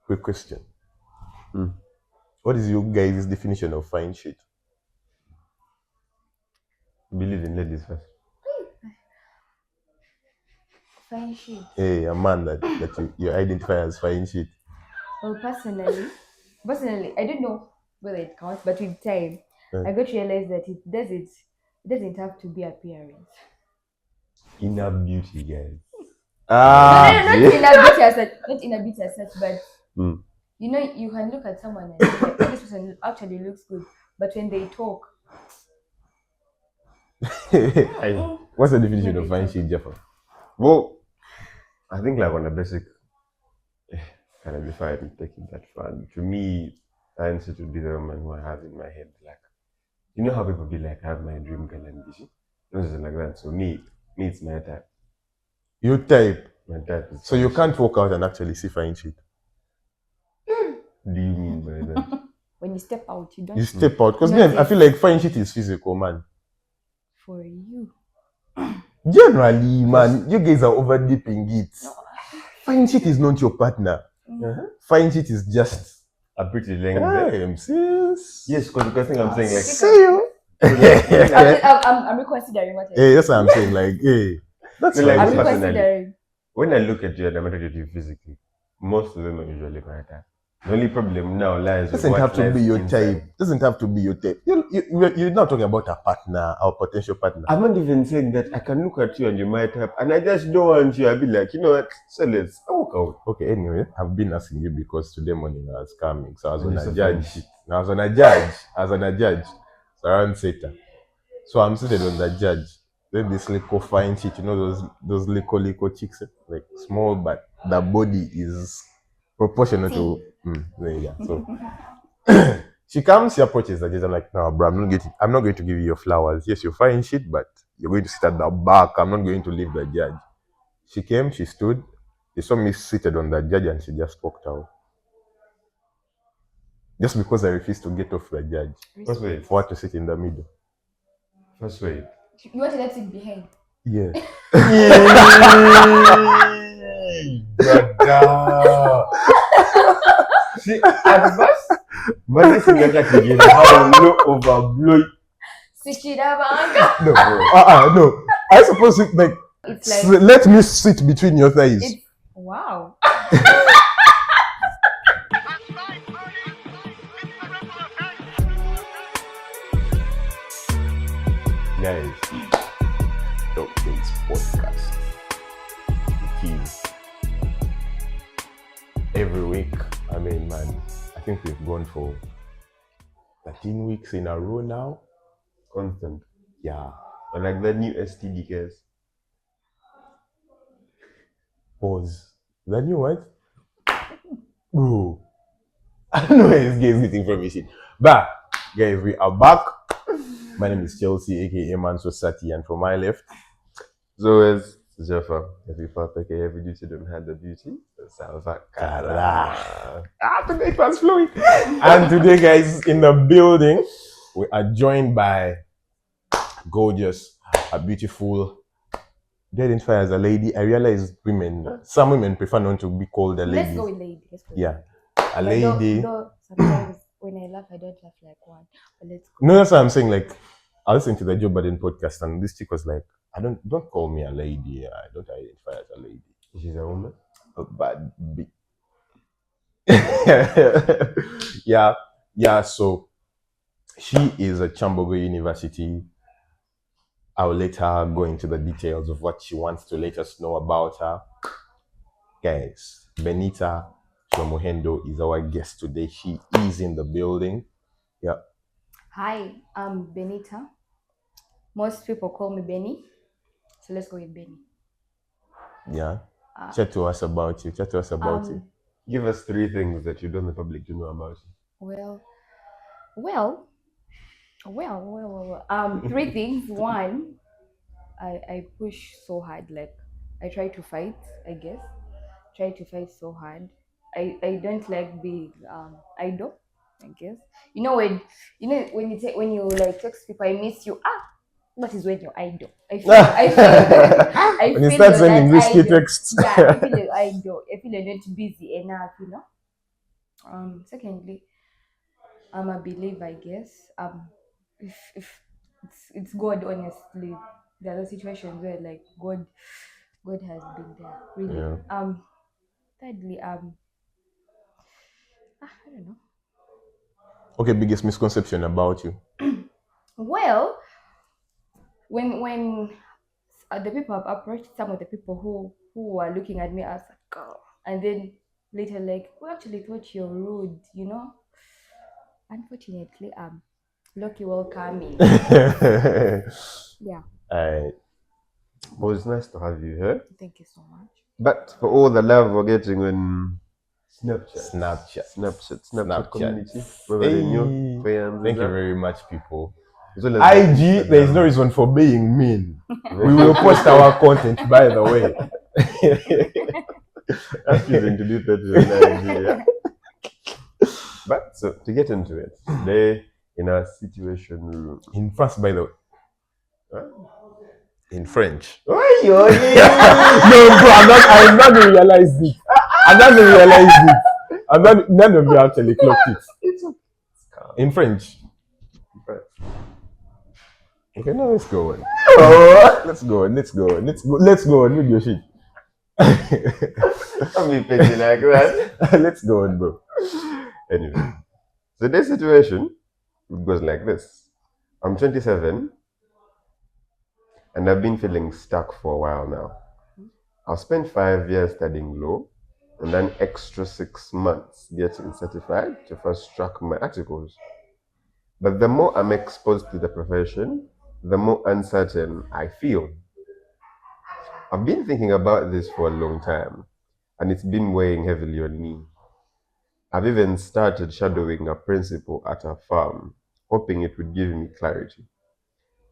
Quick question. What is your guys' definition of fine shit? Believe in ladies first. Fine shit. Hey, a man that you identify as fine shit. Well, personally, I don't know whether it counts, but with time, I got to realize that it doesn't have to be appearance. Inner beauty, guys. Not in a beauty as such, but you know, you can look at someone and say, like, this person actually looks good, but when they talk, What's the definition of fine shit, Jafar? Well, I think like on a basic, kind of before I take it that far, to me, I answer to be the woman who I have in my head. Like, you know how people be like, I have my dream girl and this, nothing like that. So me, it's my type. Your type. My type is. So you can't walk out and actually see fine shit. What do you mean by that? when you step out, you don't. You step out because I feel like fine shit is physical, man. For you. Generally, man, you guys are over deep in it. No. Fine shit is not your partner. Fine shit is just a pretty length. Sis. Yes, because the thing I'm saying, like, see you. I'm reconsidering what I Hey, that's what I'm saying. Like, hey, that's like I'm reconsidering. When I look at you and I'm at you physically, most of them are usually my type. The only problem now lies with doesn't have to be your type. Doesn't have to be your type. You're not talking about a partner or potential partner. I'm not even saying that. I can look at you and you might have, and I just don't want you. I'll be like, you know what? So let's walk out. Okay. Anyway, I've been asking you because today morning I was coming, so I was on a judge. I was on a judge. So around Seta. So I'm seated on the judge. Then this little fine shit, you know those little chicks, like small, but the body is proportional to. Yeah. So she comes, she approaches the judge. I'm like, no, bro, I'm not going to give you your flowers. Yes, you're fine shit, but you're going to sit at the back. I'm not going to leave the judge. She came, she stood, she saw me seated on the judge, and she just walked out. Just because I refused to get off the judge. First wait. For her to sit in the middle. First wait. You wanted that sit behind? Yeah. See, at first, but this is not again. How low overblow. No, bro. No. I suppose it like. It's like let me sit between your thighs. Wow. Guys, Doctor's podcast. It is every week. I mean, man, I think we've gone for 13 weeks in a row now. Constant. Yeah. And like the new STD case. Pause. The new what? Ooh. I don't know where this guy is getting from his shit. But, guys, we are back. My name is Chelsea, aka Man Society, and from my left, so is Jafar. Every perfect, every duty don't have the beauty. Today it was flowing. And today, guys, in the building, we are joined by gorgeous, a beautiful. They identify as a lady. I realize some women prefer not to be called a lady. Let's go with lady. Yeah, a lady. Though sometimes when I laugh, I don't laugh like one. But let's go. No, that's what I'm saying. Like, I listened to the Joe Biden podcast, and this chick was like, don't call me a lady. I don't identify as a lady. She's a woman? But yeah. So she is at Chambogo University. I'll let her go into the details of what she wants to let us know about her. Guys, Benita Chomohendo is our guest today. She is in the building. Yeah. Hi, I'm Benita. Most people call me Benny. So let's go with Benny. Yeah. Chat to us about you. You. Give us 3 things that you don't want the public to know about you. Well. 3 things. One, I push so hard. Like, I try to fight, I guess. Try to fight so hard. I don't like being idle, I guess. You know when you like text people, I miss you. That is when you're idle. I feel when you start sending risky texts. Yeah, I feel you're idle. I feel you're not busy enough, you know. Secondly, I'm a believer, I guess. If it's God, honestly, there are situations where like God has been there, really. Yeah. Thirdly, I don't know. Okay, biggest misconception about you. Well, when the people have approached some of the people who were looking at me as a girl, and then later like, we actually thought you're rude, you know. Unfortunately, lucky welcoming. Yeah, I Well, it's nice to have you here. thank you so much. But for all the love we're getting on Snapchat community, whether they're new fans, Thank you very much, people. as well as IG, Instagram. there is no reason for being mean. We will post our content, by the way. Ask you to introduce that to Nigeria. But so to get into it, today in our situation room. In France, by the way. In French. Oh, No, bro, I'm not gonna realize it. I'm not gonna realize it. None of you actually clocked it. it's In French. Okay, now let's go on. Let's go on with your shit. Don't be petty like that. Let's go on, bro. Anyway, so this situation goes like this. I'm 27 and I've been feeling stuck for a while now. I've spent 5 years studying law and then extra 6 months getting certified to fast track my articles. But the more I'm exposed to the profession, the more uncertain I feel. I've been thinking about this for a long time, and it's been weighing heavily on me. I've even started shadowing a principal at a farm, hoping it would give me clarity.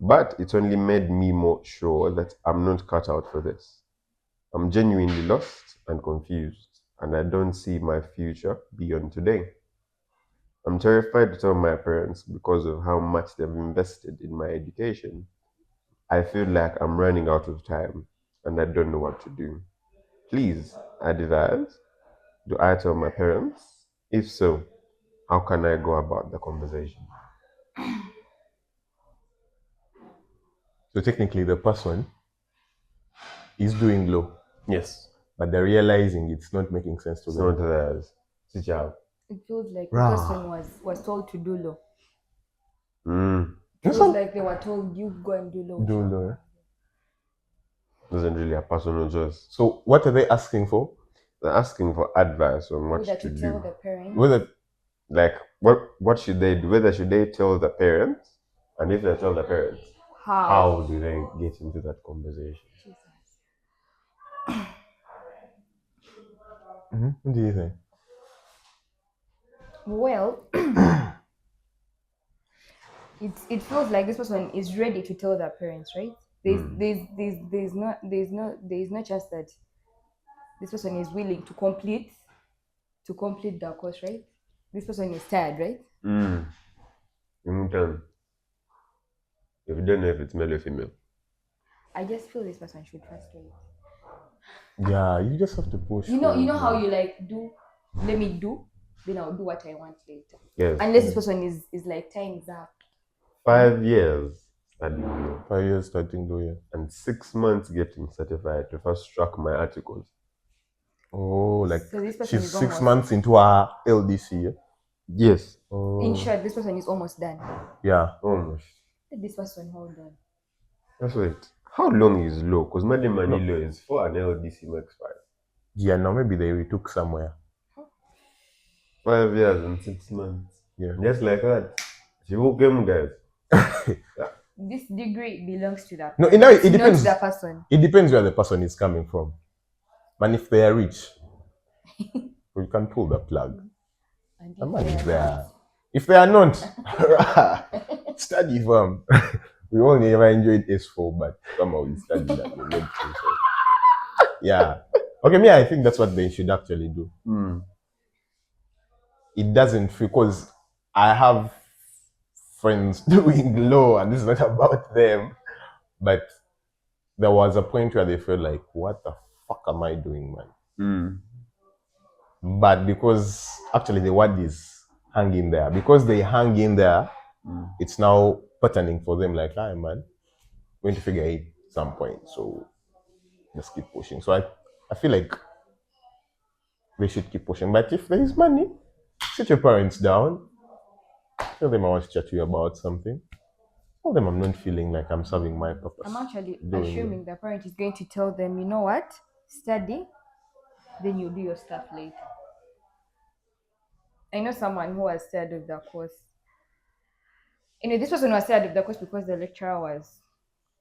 But it's only made me more sure that I'm not cut out for this. I'm genuinely lost and confused, and I don't see my future beyond today. I'm terrified to tell my parents because of how much they've invested in my education. I feel like I'm running out of time and I don't know what to do. Please advise. Do I tell my parents? If so, how can I go about the conversation? So technically, the person is doing law, Yes. but they're realizing it's not making sense to It's them. not theirs. Teach out. It feels like Rah. the person was told to do law. It That's feels all. like they were told, you go and do law. Do law. Isn't really a personal choice. So what are they asking for? They're asking for advice on what Whether to to tell do. the parents. Whether Like what should they do? Whether should they tell the parents? And if they tell the parents, how do they get into that conversation? Jesus. What do you think? Well, it feels like this person is ready to tell their parents, right? There's no chance that this person is willing to complete the course, right? This person is tired, right? You can. If you don't know if it's male or female. I just feel this person should first wait. Yeah, you just have to push. You know how you like do, let me do, then I'll do what I want later. Yes. Unless this person is like, time's up. 5 years studying law 5 years starting law, yeah. and 6 months getting certified to fast track my articles. Oh, like So this person she's is 6 almost- months into her LDC, yeah? Yes. Oh. In short, this person is almost done. Yeah. Almost. Let this person hold on. That's right. How long is law? Because money law is for an LDC max 5. Yeah, now maybe they retook somewhere. 5 years and 6 months. Yeah. Just like that. She will come, guys. This degree belongs to that. No, it depends. Not the person. It depends where the person is coming from. And if they are rich, we can pull the plug. And The if money they is are there. not, If they are not, study firm. We only ever enjoyed S4, but somehow we studied that. We made things, so. Yeah. Okay, me, I think that's what they should actually do. It doesn't feel, because I have friends doing law, and this is not about them, but there was a point where they felt like, what the fuck am I doing, man? But because actually the word is hang in there. Because they hang in there, it's now patterning for them like, man, going to figure it at some point. So just keep pushing. So I feel like they should keep pushing. But if there is money, sit your parents down, tell them I want to chat to you about something. Tell them I'm not feeling like I'm serving my purpose. I'm actually doing assuming the parent is going to tell them, you know what, study, then you do your stuff later. I know someone who was scared of the course. This person was scared of the course because the lecturer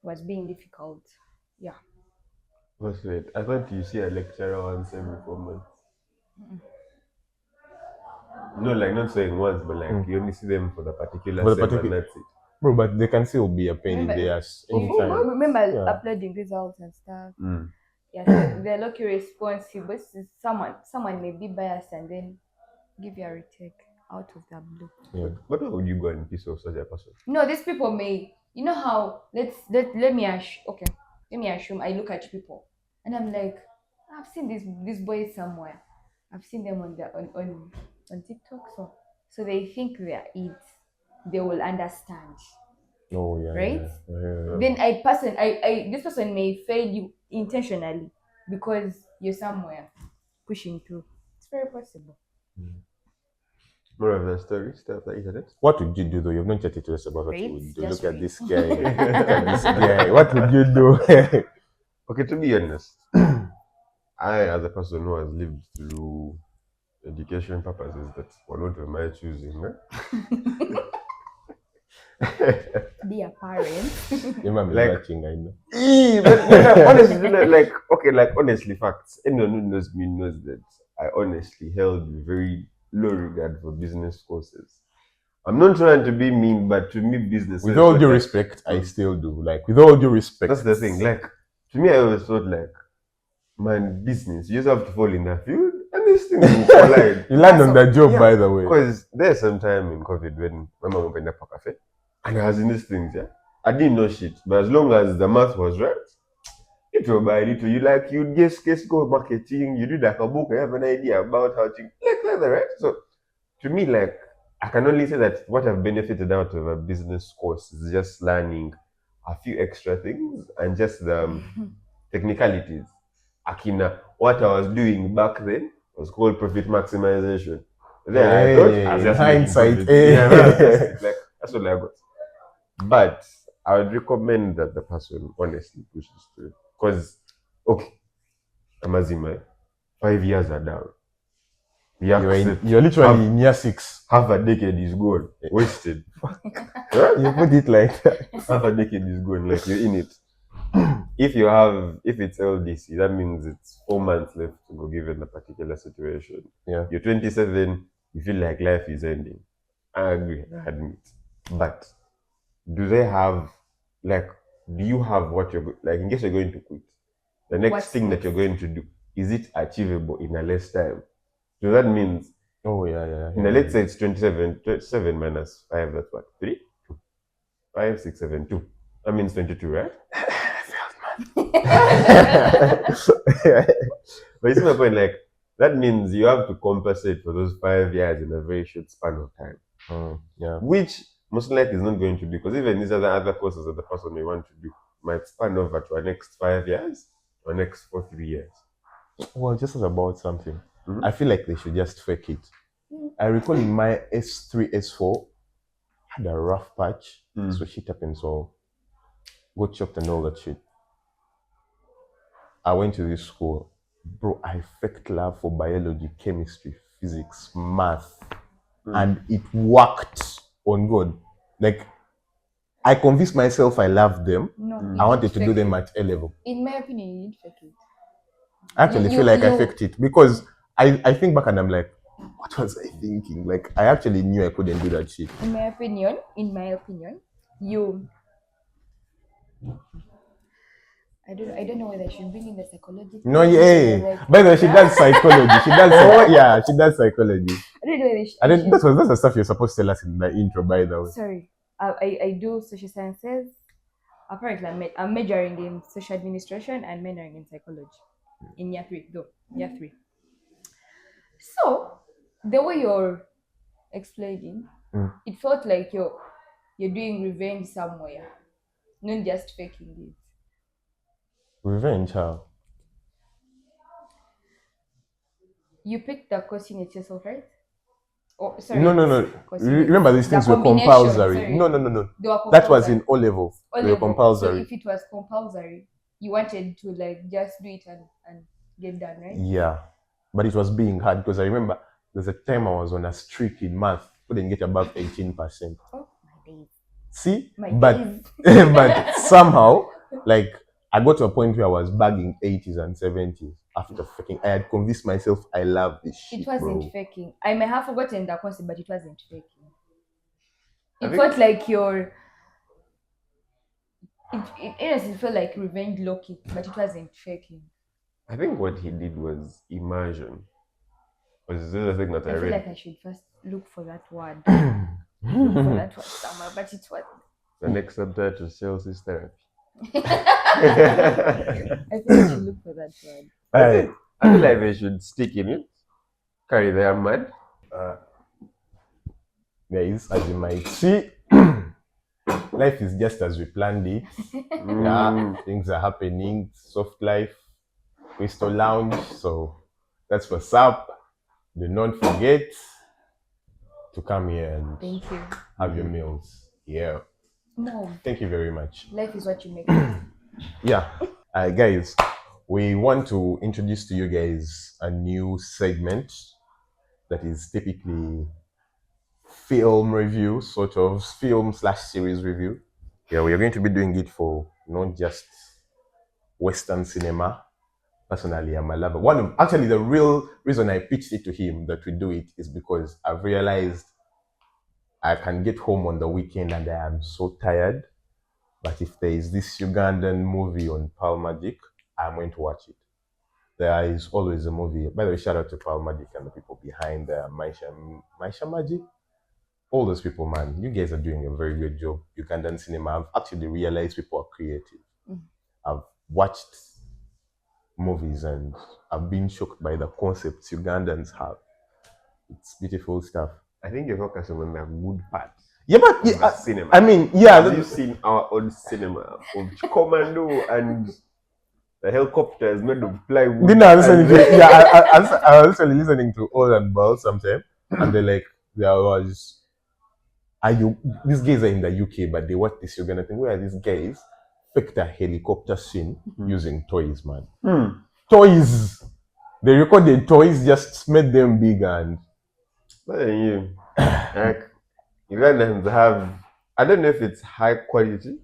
was being difficult. Yeah. Wait, I thought you see a lecturer once every 4 months. No, like not saying once, but like you only see them for the particular For the sem particular- and that's it. Bro, but they can still be a pain in the ass anytime. Remember Yeah. uploading results and stuff. Yeah, so they're lucky responsible. Someone may be biased and then give you a retake out of the blue. Yeah. But why would you go and piss off such a person? No, these people may. You know how? Let me assume I look at people and I'm like, I've seen these boys somewhere. I've seen them on TikTok. So they think they are it. They will understand. Oh yeah. Right? Yeah. Then this person may fail you intentionally because you're somewhere pushing through. It's very possible. More of the story, stuff like that. What would you do though? You've not chatted to us about what you Right? would do. Just Look at right. this guy. Look at this guy. What would you do? Okay, to be honest, I, as a person who has lived through education purposes that were not of my choosing, Be a parent. You might be Like- watching, I know. but honestly, like honestly, facts. Anyone who knows me knows that I honestly held very low regard for business courses. I'm not trying to be mean, but to me, business. With all due respect, I still do. Like, with all due respect. That's the thing. Like, to me, I always thought like, man, business. You just have to fall in that field, and these things will collide. You land on that job, Yeah, by the way. Because there's some time in COVID when my mom opened up a cafe, and I was in these things. Yeah, I didn't know shit, but as long as the math was right, little by little, you just go marketing. You do like a book. I have an idea about how to like that, right? So, to me, like, I can only say that what I've benefited out of a business course is just learning a few extra things and just the technicalities. Akina, what I was doing back then was called profit maximization. Then I thought I was just making hindsight. profit. Yeah, that's what I got. But I would recommend that the person honestly pushes through. Because, okay, Amazima, 5 years are down. You're literally in year 6. Half a decade is gone, wasted. You put it like that. Half a decade is gone, like you're in it. If it's LDC, that means it's 4 months left to go given a particular situation. Yeah. You're 27, you feel like life is ending. I agree, I admit. But do you have what you're like in case you're going to quit? The next What's thing that next? you're going to do, is it achievable in a less time? So that means Oh yeah. let's say it's 27 minus 5, that's what? 3? 2. 5, 6, 7, 2. That means 22, right? But you see my point, like, that means you have to compensate for those 5 years in a very short span of time. Yeah. Which most likely is not going to be, because even these other courses that the person may want to do might span over to our next 5 years or next 3 years. Well, just about something. Mhm. I feel like they should just fake it. I recall in my S3, S4, had a rough patch. So shit happened, so got chopped and all that shit. I went to this school. Bro, I faked love for biology, chemistry, physics, math. And it worked on God. Like, I convinced myself I loved them. No, I wanted to do them at A level. In my opinion, you didn't fake it. I actually feel like I faked it because I think back and I'm like, what was I thinking? Like, I actually knew I couldn't do that shit. In my opinion, you. I don't know whether I should bring in the psychology. No, yeah. By the way, she does psychology. She does psychology. I don't know whether That's the stuff you're supposed to tell us in the intro, by the way. Sorry, I do social sciences. Apparently, I'm majoring in social administration and minoring in psychology. In year 3, though. Year 3. So, the way you're explaining, it felt like you're doing revenge somewhere, not just faking it. Revenge, how? You picked the course unit yourself, right? Oh, sorry. No. Course units. Remember, these things were combination, compulsory. sorry. No. They were That was compulsory. in O level. O They were level. compulsory. So if it was compulsory, you wanted to like just do it and get done, right? Yeah, but it was being hard because I remember there's a time I was on a streak in math, couldn't get above 18%. Oh my days. See, My but days. but somehow, like I got to a point where I was bagging 80s and 70s after faking. I had convinced myself I love this shit. It wasn't bro. faking. I may have forgotten the concept, but it wasn't faking. I It think- felt like it honestly felt like revenge low-key, but it wasn't faking. I think what he did was immersion. Was the other thing that I I feel read. like I should first look for that word. Look for that word somewhere, but it wasn't. The next subtitle is Chelsea's therapy. I think I should look for that word. I feel like they should stick in it. Carry their mud. Guys, as you might see, life is just as we planned it. Yeah, things are happening. Soft life, Crystal Lounge. So that's what's up. Do not forget to come here and Thank you. have your meals. Yeah. No, Thank you very much. life is what you make it. Yeah. Guys, we want to introduce to you guys a new segment that is typically film review, sort of film/series review. Yeah, we are going to be doing it for not just Western cinema. Personally, I'm a lover. Actually, the real reason I pitched it to him that we do it is because I've realized I can get home on the weekend and I am so tired. But if there is this Ugandan movie on Pearl Magic, I'm going to watch it. There is always a movie. By the way, shout out to Pearl Magic and the people behind Maisha Magic. All those people, man, you guys are doing a very good job. Ugandan cinema, I've actually realized people are creative. I've watched movies and I've been shocked by the concepts Ugandans have. It's beautiful stuff. I think you're focusing on the good parts. Yeah, but of the cinema. I mean, yeah. Have you seen our own cinema of Commando and the helicopters made of plywood? Didn't I listen to, yeah, I was actually listening to All and Ball sometime, and they're like, there was, these guys are in the UK, but they watch this Uganda thing where these guys faked a helicopter scene using toys, man. Toys. They recorded toys, just made them big and. But then you, like, Ugandans have, I don't know if it's high quality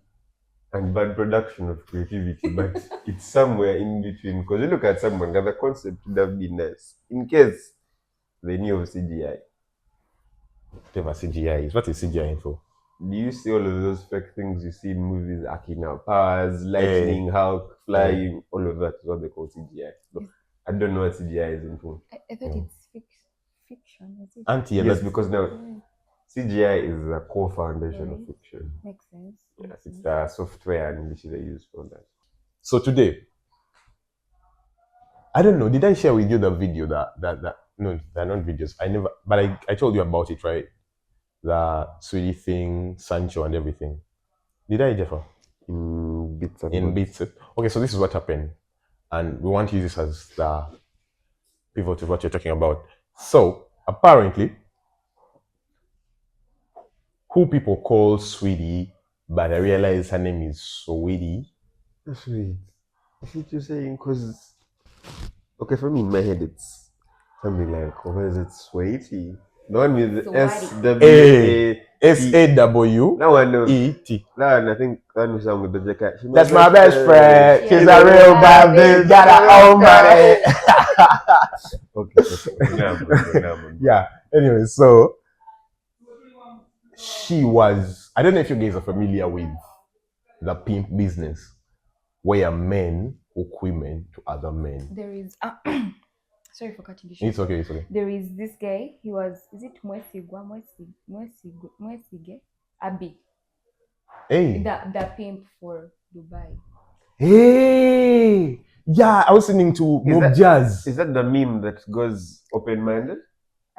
and bad production of creativity, but it's somewhere in between. Because you look at someone, the concept would have been nice. In case they knew of CGI. Whatever CGI is. What is CGI for? Do you see all of those fake things you see in movies, Akina powers, lightning, Hulk, flying, all of that is what they call CGI. But I don't know what CGI is in for. I thought it's fiction. Is it? Yes, because now CGI is the core foundation of fiction. Makes sense. Yes, it's the software in which they use for that. So today, I don't know, did I share with you the video that no, they're not videos. I told you about it, right? The sweetie thing, Sancho and everything. Did I, Jafar? In bits and In bits. bits. Okay, so this is what happened. And we want to use this as the pivot of what you're talking about. So, apparently, who people call Sweetie, but I realize her name is Sweetie. Sweet. That's what you're saying, because, okay, for me, in my head, it's something like, what is it, Sweetie? The one with Swati. S-A-W-E-T. That one, no. That one, I think, that one song with the jacket. That's my best friend. She's a real bad bitch, got her own money. Okay. Yeah, anyway, so she was, I don't know if you guys are familiar with the pimp business, where men hook women to other men. There is sorry for cutting you short. It's okay. There is this guy, is it Mwesige Abi, Hey. the pimp for Dubai. Hey. Yeah, I was listening to Mob Jazz. Is that the meme that goes open-minded?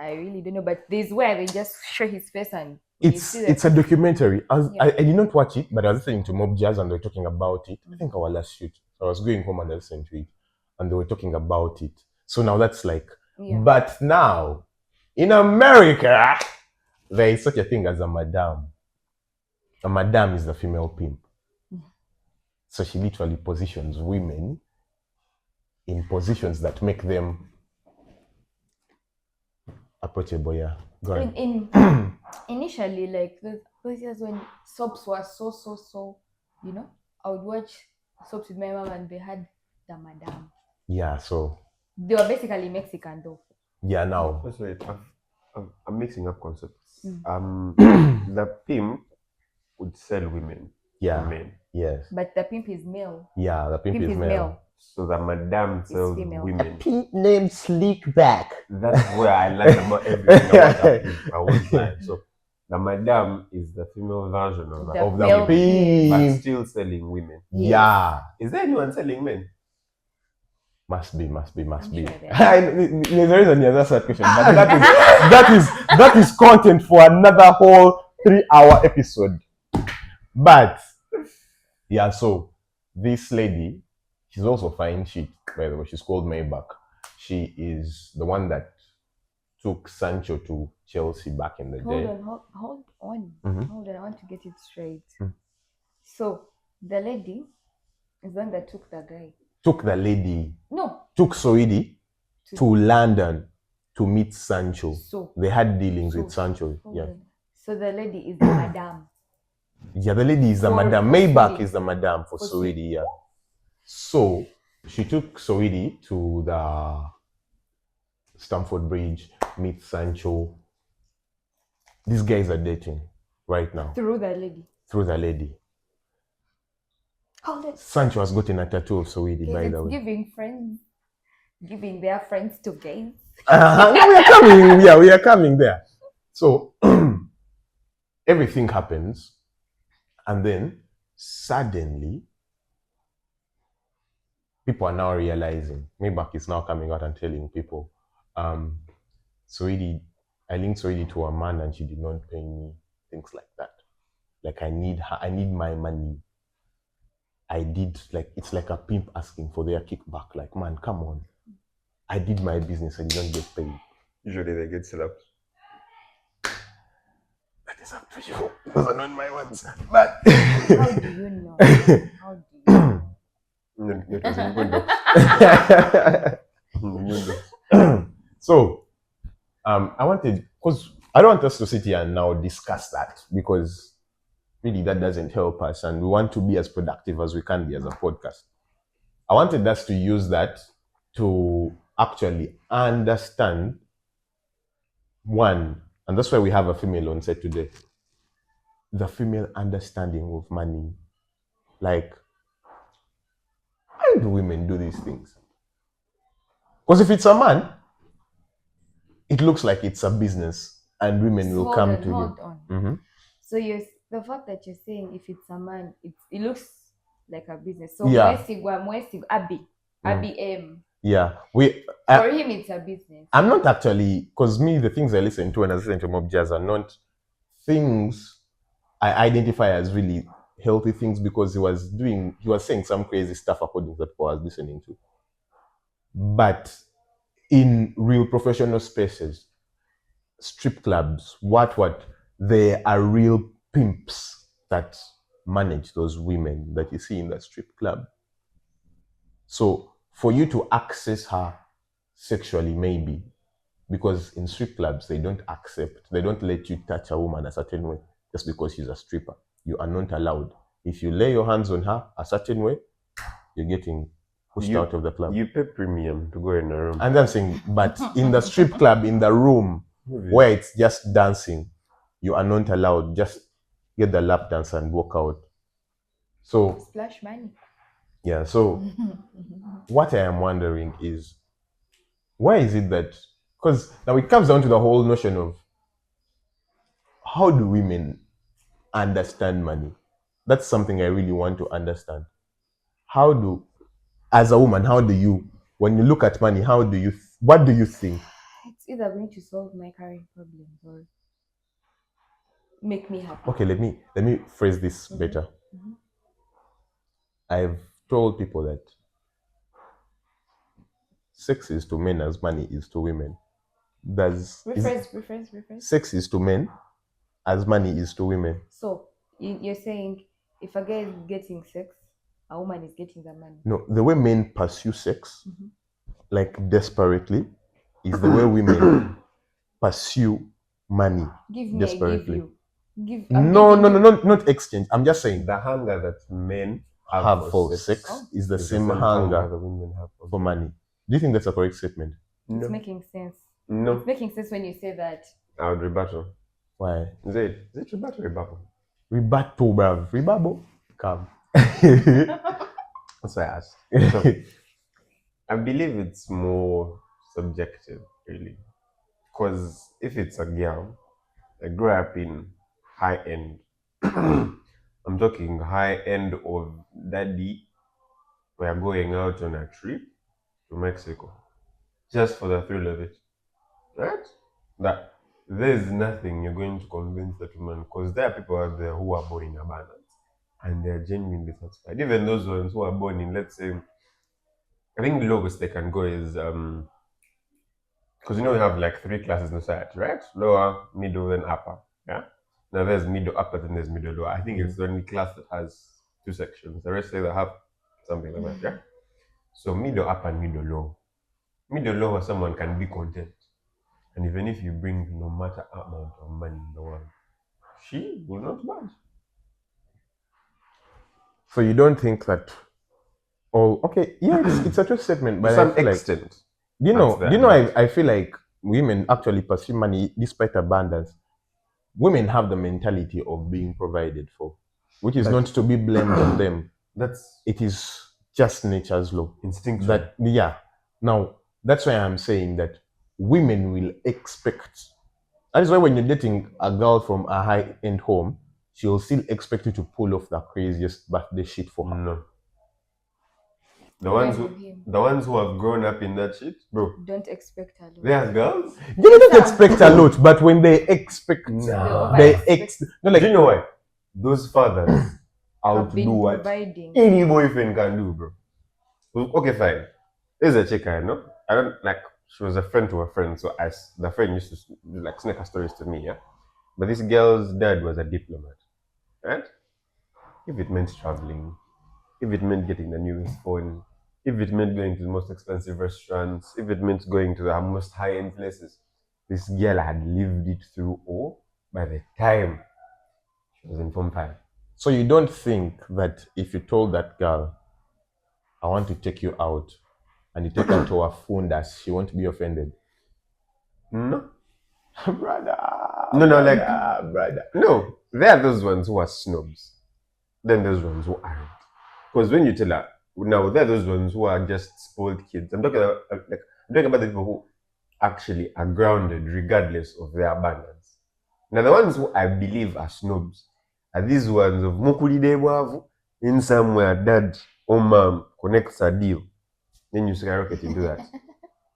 I really don't know, but there's where they just show his face and you see It's a documentary. I did not watch it, but I was listening to Mob Jazz and they were talking about it. I think our last shoot. So I was going home and I listened to it and they were talking about it. So now that's like, but now in America, there is such a thing as a madam. A madam is the female pimp. So she literally positions women in positions that make them approachable. Yeah. Go on. Initially, like those years when soaps were so, you know, I would watch soaps with my mom and they had the madam. Yeah, so they were basically Mexican though. Yeah, now. That's right. I'm mixing up concepts. Mm. The pimp would sell women. Yeah. Men. Yes. But the pimp is male. Yeah, the pimp is male. So the madam sells women. Pimp named Slickback. That's where I learned about everything about that pimp. I was like, so the madam is the female version of the pimp, but still selling women. Yeah. Is there anyone selling men? Must be. Sure there is another side question, but that is content for another whole 3-hour episode. But yeah, so this lady, she's also fine shit, by the way. She's called Maybach. She is the one that took Sancho to Chelsea back in the day. Hold on. Hold on, I want to get it straight. So the lady is the one that took the guy. Took the lady. No. Took Soidi to London to meet Sancho. So they had dealings with Sancho. Yeah. So the lady is the madam. Yeah, the lady is the madam. Maybach is the madam for Soidi. Yeah. So she took Soidi to the Stamford Bridge, meet Sancho. These guys are dating right now. Through the lady. Through the lady. Sancho has gotten a tattoo of Soidi, by the way. Giving their friends to gays. We are coming there. So everything happens, and then suddenly people are now realizing. Maybach is now coming out and telling people, Soidi, I linked Soidi to a man and she did not pay me, things like that. Like I need my money. I did, like, it's like a pimp asking for their kickback. Like, man, come on. I did my business, I didn't get paid. Usually they get slapped. That is up to you. Those are not my words. But how do you know? How do you know? So, I wanted, because I don't want us to sit here and now discuss that, because really that doesn't help us, and we want to be as productive as we can be as a podcast. I wanted us to use that to actually understand one, and that's why we have a female on set today, the female understanding of money. Like, why do women do these things? Because if it's a man, it looks like it's a business and women will come to you. Mm-hmm. So yes, the fact that you're saying if it's a man, it looks like a business. So Abby M. Yeah, for him it's a business. I'm not actually, because me, the things I listen to when I listen to Mob Jazz are not things I identify as really healthy things, because he was saying some crazy stuff according to what I was listening to. But in real professional spaces, strip clubs, there are real pimps that manage those women that you see in the strip club. So for you to access her sexually, maybe, because in strip clubs they don't let you touch a woman a certain way just because she's a stripper. You are not allowed. If you lay your hands on her a certain way, you're getting pushed out of the club. You pay premium to go in a room. And I'm saying, but in the strip club, in the room where it's just dancing, you are not allowed. Just get the lap dance and walk out. So splash money. Yeah, so what I am wondering is, why is it that, because now it comes down to the whole notion of, how do women understand money? That's something I really want to understand. As a woman, when you look at money, what do you think? It's either going to solve my current problems or make me happy. Okay, let me phrase this better. I've told people that sex is to men as money is to women. Rephrase. Sex is to men as money is to women. So you're saying if a guy is getting sex, a woman is getting the money. No, the way men pursue sex, like desperately, is the way women pursue money Give me, desperately. I give you. No, not exchange. I'm just saying The hunger that men have for sex is the same hunger the women have for money. Do you think that's a correct statement? It's making sense. No. It's making sense when you say that. I would rebuttal. Why? Is it rebuttal or rebuttal? Rebuttal, bruv. Rebuttal? Come. That's why I asked. So, I believe it's more subjective, really. Because if it's a girl, I grew up in high end. I'm talking high end of daddy. We're going out on a trip to Mexico just for the thrill of it. Right? That there's nothing you're going to convince that woman, because there are people out there who are born in abundance and they're genuinely satisfied. Even those ones who are born in, let's say, I think the lowest they can go is because we have like 3 classes in society, right? Lower, middle, then upper. Yeah. Now there's middle upper, then there's middle lower. I think it's the only class that has 2 sections. The rest say they have something like that. Yeah. So middle upper and middle low. Middle lower, someone can be content. And even if you bring no matter amount of money in the world, she will not budge. So you don't think that? Oh, okay. Yeah, it's a true statement, but To some I feel extent. like, I feel like women actually pursue money despite abundance. Women have the mentality of being provided for, which is not to be blamed on them. It is just nature's law. Instinctual. Now, that's why I'm saying that women will expect. That is why when you're dating a girl from a high-end home, she'll still expect you to pull off the craziest birthday shit for her. No. The ones who have grown up in that shit, bro. Don't expect a lot. There's girls. You don't expect a lot, but when they expect, Do you know what? Those fathers outdo what providing. any boyfriend can do, bro. Okay, fine. There's a chick I know. I don't like. She was a friend to a friend, so the friend used to like sneak her stories to me, yeah. But this girl's dad was a diplomat, right? If it meant traveling, if it meant getting the newest phone, if it meant going to the most expensive restaurants, if it meant going to the most high-end places, this girl had lived it through all by the time she was in Form 5. So you don't think that if you told that girl, I want to take you out, and you take her to a fundas, she won't be offended? No. Brother. Brother. No. There are those ones who are snobs. Then there's ones who aren't. Because when you tell her, now there are those ones who are just spoiled kids. I'm talking about the people who actually are grounded regardless of their abundance. Now the ones who I believe are snobs are these ones of Mukuli Dewavu, in somewhere dad or mom connects a deal. Then you skyrocket into that.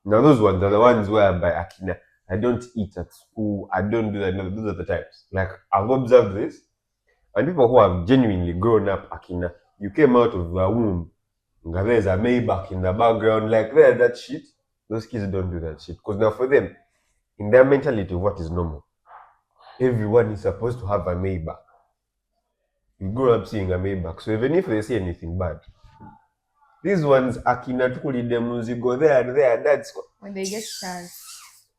Now those ones are the ones whereby Akina, I don't eat at school, I don't do that. No, those are the types. Like I've observed this. And people who have genuinely grown up, Akina, you came out of the womb, there's a Maybach in the background, like that shit. Those kids don't do that shit. Because now for them, in their mentality, what is normal? Everyone is supposed to have a Maybach. You grow up seeing a Maybach. So even if they say anything bad, these ones, Akina, Tukuli, Demuzi, go there, that's when they get chance.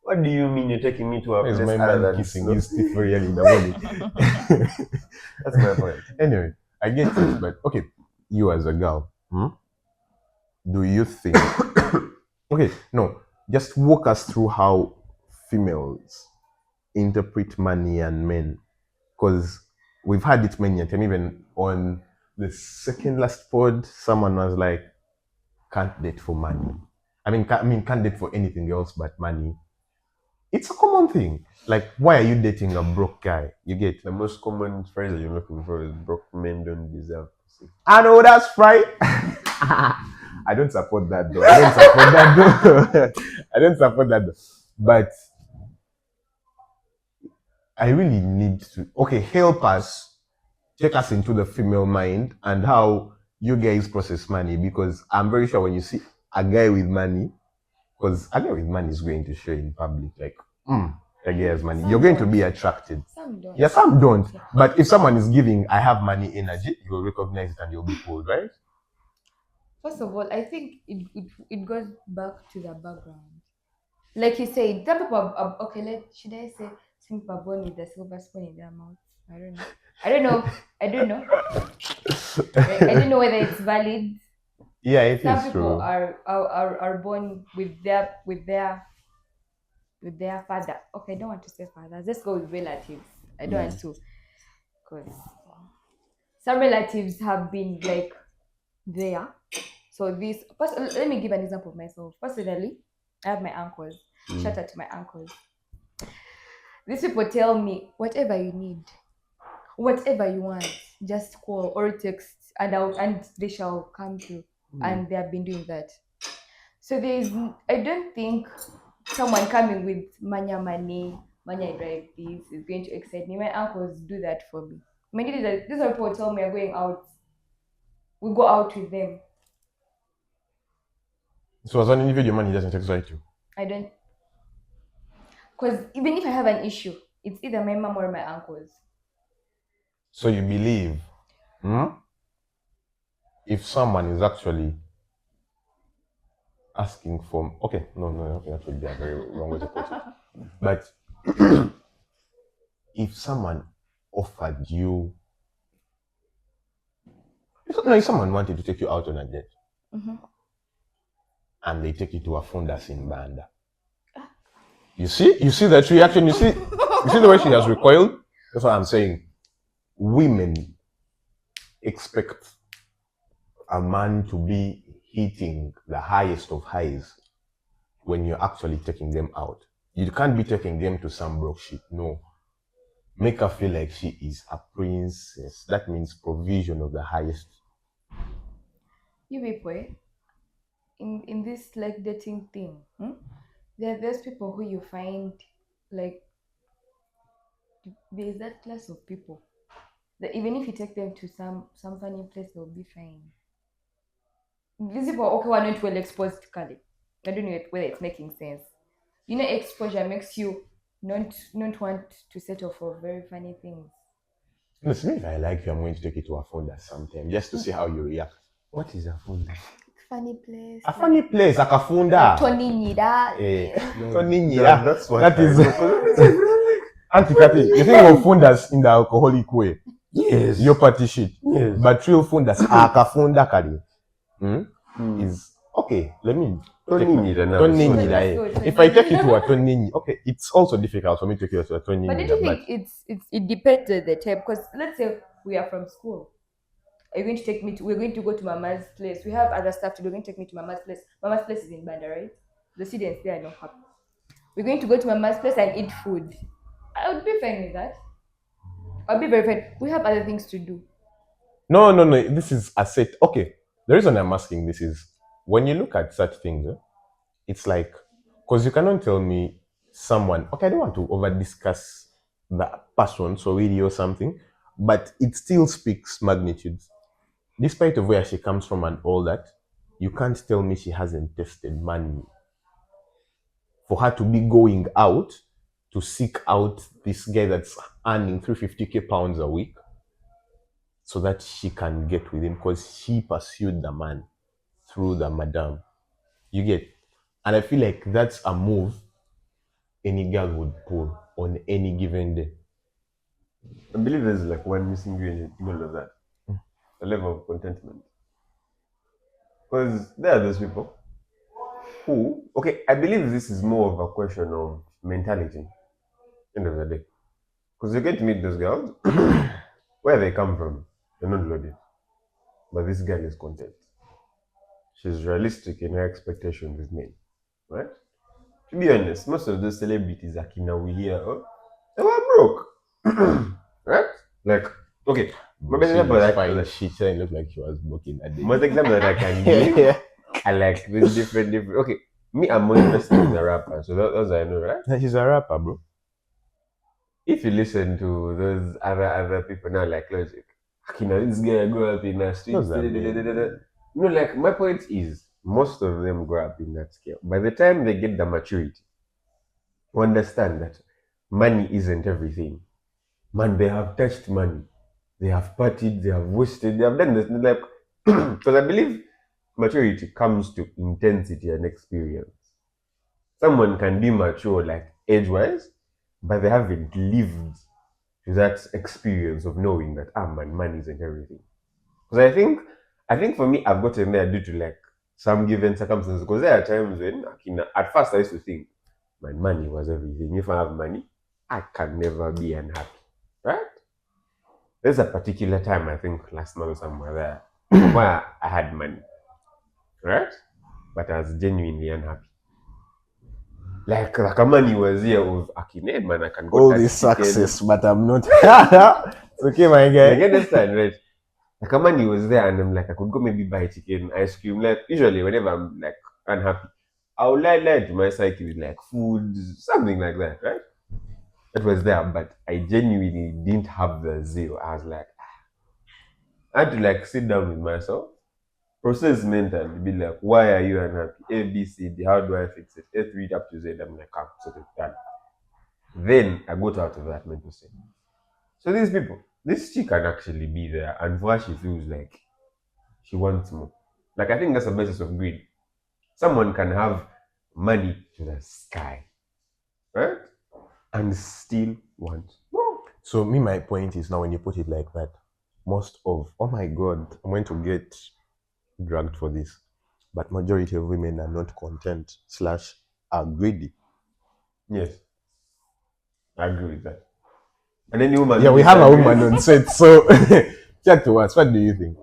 What do you mean you're taking me to a place my man kissing his teeth for real in the morning? That's my point. Anyway, I get it, but okay, you as a girl, do you think? Okay, no, just walk us through how females interpret money and men, because we've had it many times. Even on the second last pod, someone was like, "Can't date for money." Can't date for anything else but money. It's a common thing. Like, why are you dating a broke guy? You get the most common phrase that you're looking for is broke men don't deserve pussy. I know that's right. I don't support that though. I don't support that though. But I really need to help us, take us into the female mind and how you guys process money, because I'm very sure when you see a guy with money, because a guy with money is going to show in public like a guy has money, you're going to be attracted. Some don't. Yeah, some don't. But if someone is giving I have money energy, you'll recognize it and you'll be pulled, right? First of all, I think it goes back to the background. Like you said, some people should I say some people are born with a silver spoon in their mouth? I don't know. I don't know. Like, I don't know whether it's valid. Yeah, it Some is people true. are born with their father. Okay, I don't want to say fathers. Let's go with relatives. I don't want to, because some relatives have been like there. So let me give an example of myself. Personally, I have my uncles. Shout out to my uncles. These people tell me whatever you need, whatever you want, just call or text, and they shall come through. And they have been doing that. So I don't think someone coming with manya money, manya drive this is going to excite me. My uncles do that for me. These are people tell me I'm going out. We go out with them. So as an individual, money doesn't excite you? I don't, because even if I have an issue, it's either my mom or my uncles. So you believe if someone is actually asking for no, that would be a very wrong way to put it. But if someone offered you, if someone wanted to take you out on a date, and they take you to a fundas in Banda, you see that reaction, you see the way she has recoiled. That's what I'm saying. Women expect a man to be hitting the highest of highs when you're actually taking them out. You can't be taking them to some broke shit. No. Make her feel like she is a princess. That means provision of the highest. You people, in this like dating thing, there are those people who you find like there's that class of people that even if you take them to some funny place, they'll be fine. These people are not well exposed physically. I don't know whether it's making sense. You know, exposure makes you not want to settle for very funny things. Listen, if I like you, I'm going to take you to a funda sometime just to see how you react. What is a funda? Funny place. A funny place, like a funda. Tony Nida. Tony Nida. That's what that is. Auntie Cathy, you think of fundas in the alcoholic way? Yes. Your party shit. Yes. But real fundas, akafunda kali. Is okay. Let me. Tony Nida. If I take you to a Tony, okay, it's also difficult for me to take you to a Tony. But don't you think it depends on the type? Because let's say we are from school. Are you going to take me to? We're going to go to Mama's place. We have other stuff to do. You're going to take me to Mama's place. Mama's place is in Banda, right? The students there are not happy. We're going to go to Mama's place and eat food. I would be fine with that. I'll be very fine. We have other things to do. No. This is a set. Okay. The reason I'm asking this is when you look at such things, it's like, because you cannot tell me someone, okay, I don't want to over discuss the person, so really or something, but it still speaks magnitudes. Despite of where she comes from and all that, you can't tell me she hasn't tested money. For her to be going out to seek out this guy that's earning 350k pounds a week so that she can get with him, because she pursued the man through the madam. You get? And I feel like that's a move any girl would pull on any given day. I believe there's like one missing ingredient in all of that. A level of contentment. Because there are those people who, okay, I believe this is more of a question of mentality, end of the day. Because you're going to meet those girls, where they come from, they're not loaded. But this girl is content. She's realistic in her expectations with men, right? To be honest, most of those celebrities, Akina, we hear, they were broke, right? Like, okay, But she looked like she was broke in a day. most examples that I can give are like this different. Okay, Me, I'm more interested in the rapper, so that's what I know, right? He's a rapper, bro. If you listen to those other people now, like Logic, this guy grew up in the streets. What's that mean? No, like my point is, most of them grow up in that scale. By the time they get the maturity, to understand that money isn't everything. Man, they have touched money, they have partied, they have wasted, they have done this. Like, because I believe maturity comes to intensity and experience. Someone can be mature, like age-wise, but they haven't lived to that experience of knowing that man, money isn't everything. Because I think for me, I've gotten there due to like some given circumstances. Because there are times when, at first, I used to think, my money was everything. If I have money, I can never be unhappy, right? There's a particular time, I think last month or somewhere there, where I had money, right? But I was genuinely unhappy. Like money was here of man, I can go All touch this chicken. success, but I'm not. It's okay, my guy. Like, understand, right? Like money was there, and I'm like, I could go maybe buy chicken, ice cream. Like usually, whenever I'm like unhappy, I would lie to my psyche with like food, something like that, right? That was there, but I genuinely didn't have the zeal. I was like, I had to like sit down with myself, process mentally, be like, why are you unhappy? A, B, C, D, how do I fix it? A3 up to Z. I'm like, I'm sort of done. Then I got out of that mental state. So these people, this chick can actually be there, and for her, she feels like she wants more. Like, I think that's the basis of greed. Someone can have money to the sky, right? And still want more. So my point is now when you put it like that, most of, oh my God, I'm going to get dragged for this, but majority of women are not content / are greedy. Yes, I agree with that. And any woman, yeah, we have a woman on set, so chat to us. What do you think?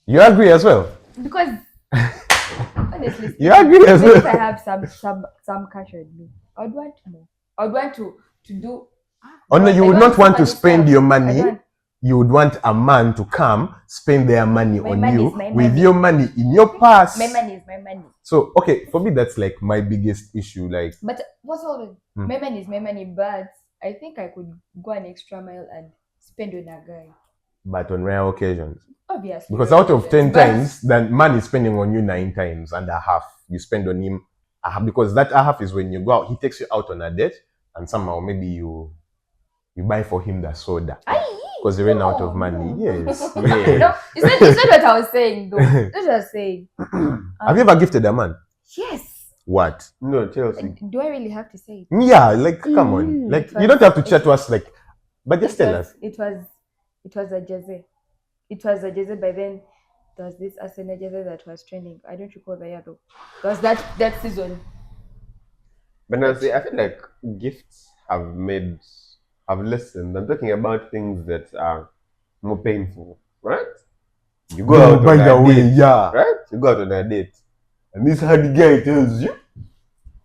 You agree as well? Because honestly, you agree as well? If I have some cash on me, I would want more. I would want to do. Oh no, you would not want to spend your money. You would want a man to come spend their money on you with your money in your purse. My money is my money. So okay, for me that's like my biggest issue. Like, but what's all it? My money is my money, but I think I could go an extra mile and spend on a guy. But on rare occasions. Obviously. Because out of 10 times, then man is spending on you 9 times and a half. You spend on him a half, because that a half is when you go out. He takes you out on a date, and somehow maybe you buy for him the soda. Because he ran out of money. Yes. No, it's not what I was saying, though. That's what I was saying. Have you ever gifted a man? Yes. What? No, Chelsea. Do I really have to say it? Yeah, like, come on. Like, you don't have to chat to us, like, but just tell us. It was a jersey. It was a jersey, but then there was this Arsenal jersey that was trending. I don't recall the year, though. It was that season. But now, see, I feel like gifts have lessened. I'm talking about things that are more painful, right? You go out on a date, yeah. Right? You go out on a date, and this hard guy tells you,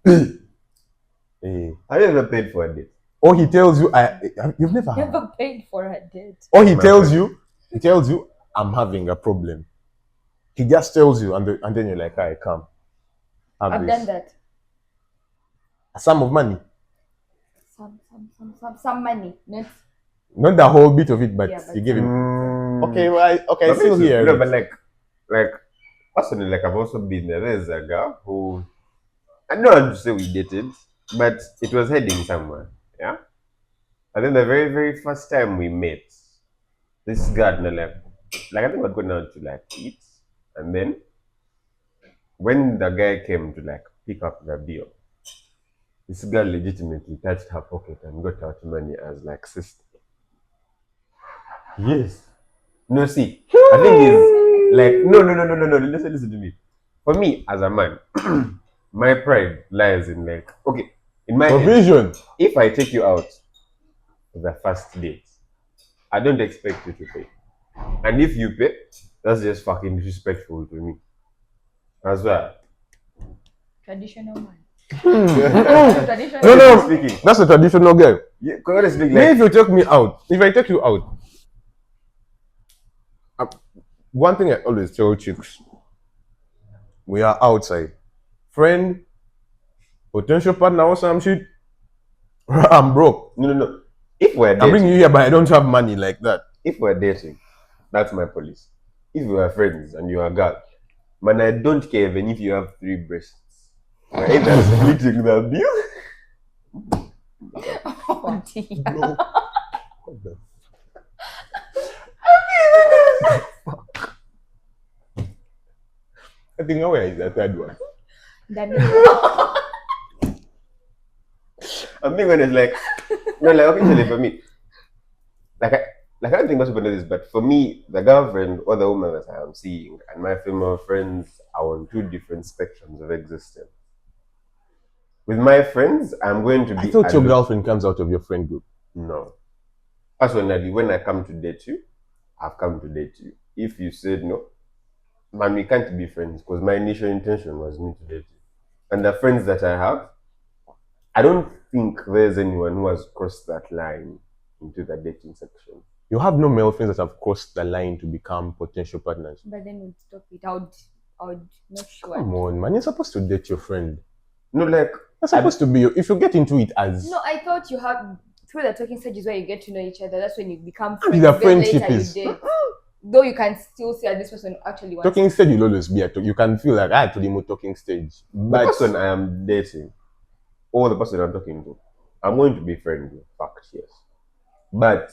hey, have you ever paid for a date? Or he tells you, you've never paid for a date. Or he tells you, I'm having a problem. He just tells you, and then you're like, I come. I've done that. A sum of money. Some money, not the whole bit of it, but you give him. Okay, well, I still hear. No, but like personally, like I've also been there. There's a girl who I don't want to say we dated, but it was heading somewhere. Yeah. And then the very, very first time we met, this gardener like I think we're going out to like eat, and then when the guy came to like pick up the bill, this girl legitimately touched her pocket and got out money as like sister. Yes. No, see, I think it's like no. Listen to me. For me as a man, my pride lies in like in my provision. If I take you out the first date, I don't expect you to pay. And if you pay, that's just fucking disrespectful to me. As well. Traditional man. No, that's a traditional girl. Yeah, honestly, like, if I take you out, one thing I always tell chicks, we are outside. friend, potential partner or some shit. I'm broke. No. If we're I'm bringing dating, you here, but I don't have money like that. if we're dating, that's my policy. If we are friends and you're a girl, man, I don't care even if you have 3 breasts. We're either splitting the bill. Oh dear. Bro. What the I think where is the third one? I'm being honest, like, no, like, officially for me, like, I don't think most people know this, but for me, the girlfriend or the woman that I am seeing and my female friends are on 2 different spectrums of existence. With my friends, I'm going to be. I thought your girlfriend comes out of your friend group. No. Personally, when I come to date you, I've come to date you. If you said no, man, we can't be friends because my initial intention was me to date you. And the friends that I have, I don't think there's anyone who has crossed that line into the dating section. You have no male friends that have crossed the line to become potential partners. But then we'd stop it. I would not sure. Come on, man. You're supposed to date your friend. No, like, You're supposed to be. If you get into it as. No, I thought you have through the talking stages where you get to know each other. That's when you become Maybe friends. the Then friendship later is. you date. Though you can still see that this person actually wants. Talking stage will always be. You can feel like I to the more talking stage. the But person I am dating or the person I'm talking to, I'm going to be friendly. Fact, yes. But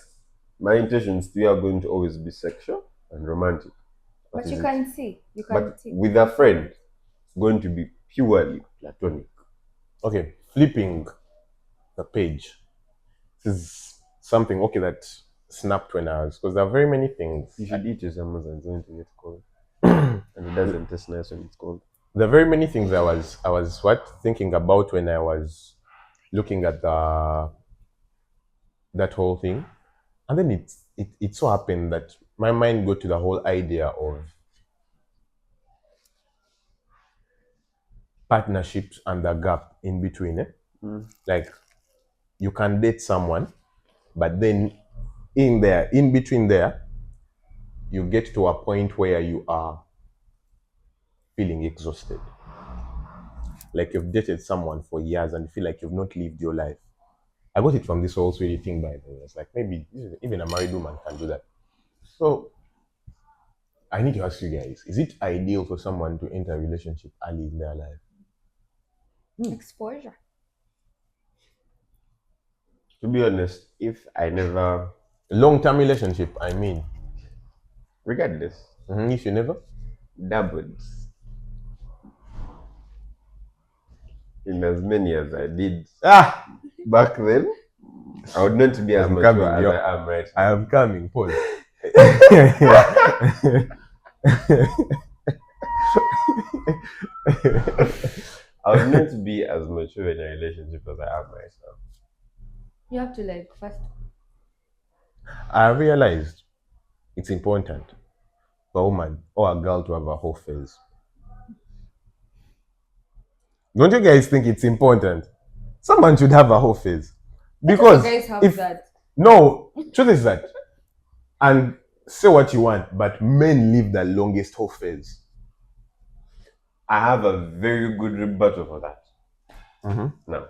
my intentions to you are going to always be sexual and romantic. But That you is can it. see. You can But see. with a friend, it's going to be purely platonic. okay, flipping the page. This is something that snapped when I was because there are very many things. You should eat your Amazon, it's going to get cold. And it doesn't taste nice when it's cold. There are very many things I was thinking about when I was looking at that whole thing, and then it so happened that my mind got to the whole idea of partnerships and the gap in between. Like you can date someone, but then in between there, you get to a point where you are feeling exhausted. Like you've dated someone for years and you feel like you've not lived your life. I got it from this whole sweetie thing, by the way. It's like maybe even a married woman can do that. So I need to ask you guys, is it ideal for someone to enter a relationship early in their life? Exposure. To be honest, if I never, Long-term relationship, I mean. regardless, If you never? dabbled in as many as I did back then, I would not be as I'm mature coming, as yo. I am right now. I am coming, Paul. I would not be as mature in a relationship as I am right now. You have to first. I realized it's important for a woman or a girl to have a whole phase. Don't you guys think it's important? Someone should have a whole phase. Because you guys have that. No, truth is that, and say what you want, but men live the longest whole phase. I have a very good rebuttal for that. Now,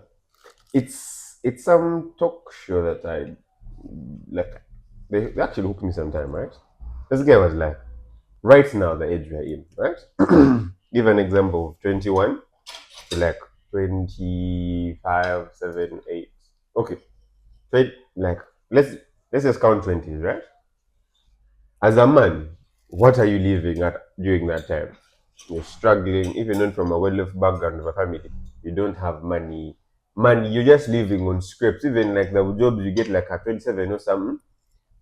it's some talk show that I like. They actually hooked me sometime, right? This guy was like, right now the age we're in, right? Give an example of 21 to like 25, 7, 8. Okay. Like let's just count 20s, right? As a man, what are you living at during that time? You're struggling, if you're not from a well-off background of a family, you don't have money. Man, you're just living on scraps. Even like the jobs you get like at 27 or something,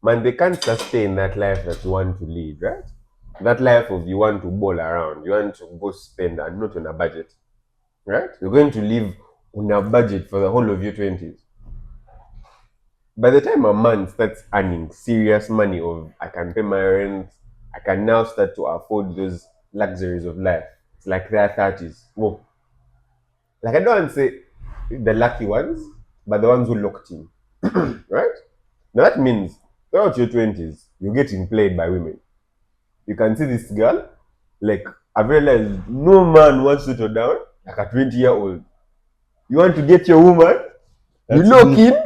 man, they can't sustain that life that you want to lead, right? That life of you want to ball around, you want to go spend and not on a budget, right? You're going to live on a budget for the whole of your 20s. By the time a man starts earning serious money of I can pay my rent, I can now start to afford those luxuries of life. It's like their 30s. Whoa. Like I don't want to say the lucky ones, but the ones who locked in. Right? Now that means throughout your 20s, you're getting played by women. You can see this girl, like I've realized no man wants to settle down like a 20-year-old. You want to get your woman, you That's lock deep. in,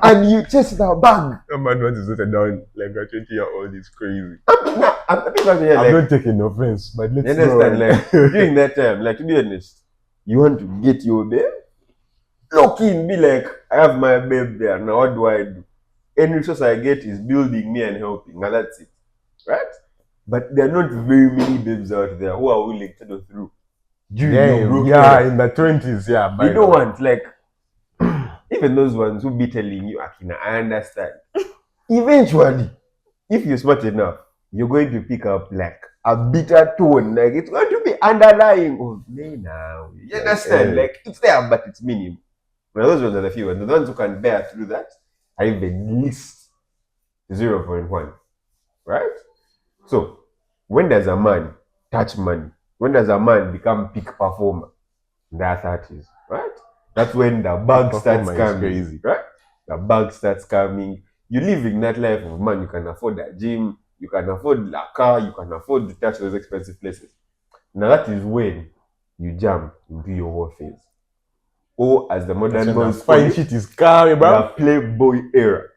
and you chase her bag. A man wants to settle down like a 20-year-old is crazy. I'm not taking offense, but let's you understand, like during that time, like to be honest, you want to get your babe, lock in, be like, I have my babe there, now what do I do? Any resource I get is building me and helping, and that's it. Right? But there are not very many babes out there who are willing to go through. In the 20s, They don't want, like, even those ones who be telling you, Akina, I understand. Eventually, if you're smart enough, you're going to pick up like a bitter tone, like it's going to be underlying of me now. You understand? Like it's there, but it's minimum. Now those ones are the few ones. The ones who can bear through that are even least 0.1. Right? So when does a man touch money? When does a man become peak performer? In their 30s, right? That's when the bag starts coming. Crazy. Right? The bag starts coming. You're living that life of man, you can afford a gym, you can afford a car, you can afford to touch those expensive places. Now that is when you jump into your war phase. Or as the modern boys fine shit is coming, bro. The playboy era.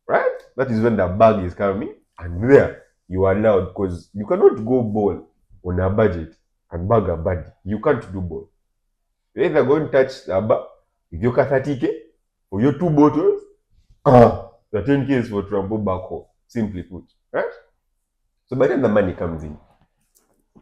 Right? That is when the bag is coming, and there you are allowed, because you cannot go ball on a budget and bag a Baddie. You can't do ball. You're either going to touch the bag with your 30K or your 2 bottles. The 10K is for Trumbo back home, simply put. Right? So by the time the money comes in,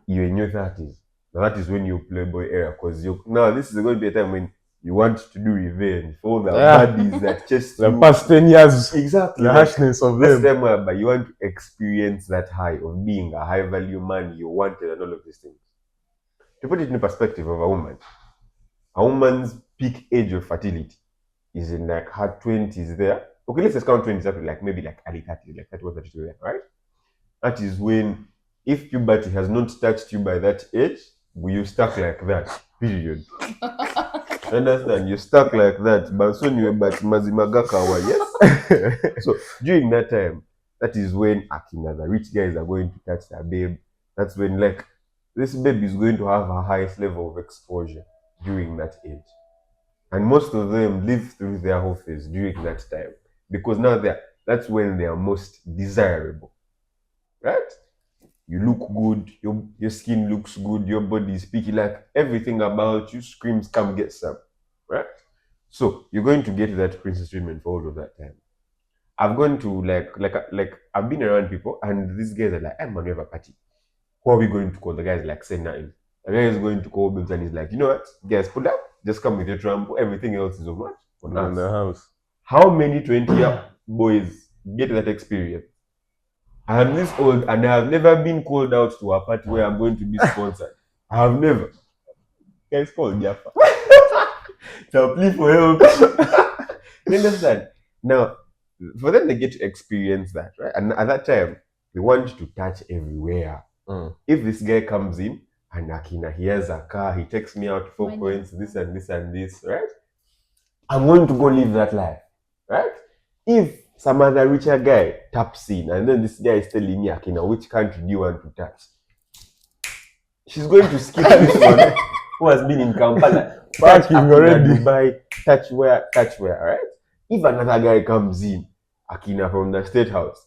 you're in your 30s. Now that is when you playboy era, because now this is going to be a time when you want to do revenge for all the baddies that chased the past 10 years. Exactly. The harshness of them. That's them, but you want to experience that high of being a high value man, you wanted, and all of these things. To put it in the perspective of a woman's peak age of fertility is in like her 20s there. Okay, let's just count 20s up to like maybe like early 30s, like 31, 32 there, right? That is when, if puberty has not touched you by that age, you stuck like that. Period. Understand? You're stuck like that. But soon you but Mazimagakawa, yes? So during that time, that is when Akina, the rich guys are going to touch their babe. That's when like this babe is going to have her highest level of exposure during that age. And most of them live through their whole phase during that time. Because now that's when they are most desirable. Right? You look good, your skin looks good, your body is speaking, like everything about you screams, come get some. Right? So you're going to get that princess treatment for all of that time. I've gone to like I've been around people, and these guys are like, I'm gonna have a party. Who are we going to call? The guy's like, send nothing. The guy is going to call babes, and he's like, you know what? Guys, put up, just come with your trump. Everything else is on what? On the house. How many 20-year boys get that experience? I am this old and I have never been called out to a party where I'm going to be sponsored. I have never. Guys called Jafar. So plea for help. You understand? Now, for them, they get to experience that, right? And at that time, they want to touch everywhere. If this guy comes in and Akina, he has a car, he takes me out 4 points, this and this and this, right? I'm going to go live that life, right? If some other richer guy taps in and then this guy is telling me, Akina, which country do you want to touch? She's going to skip this one who has been in Kampala. Touch Akina, already. Dubai, touch where, right? If another guy comes in, Akina from the State House,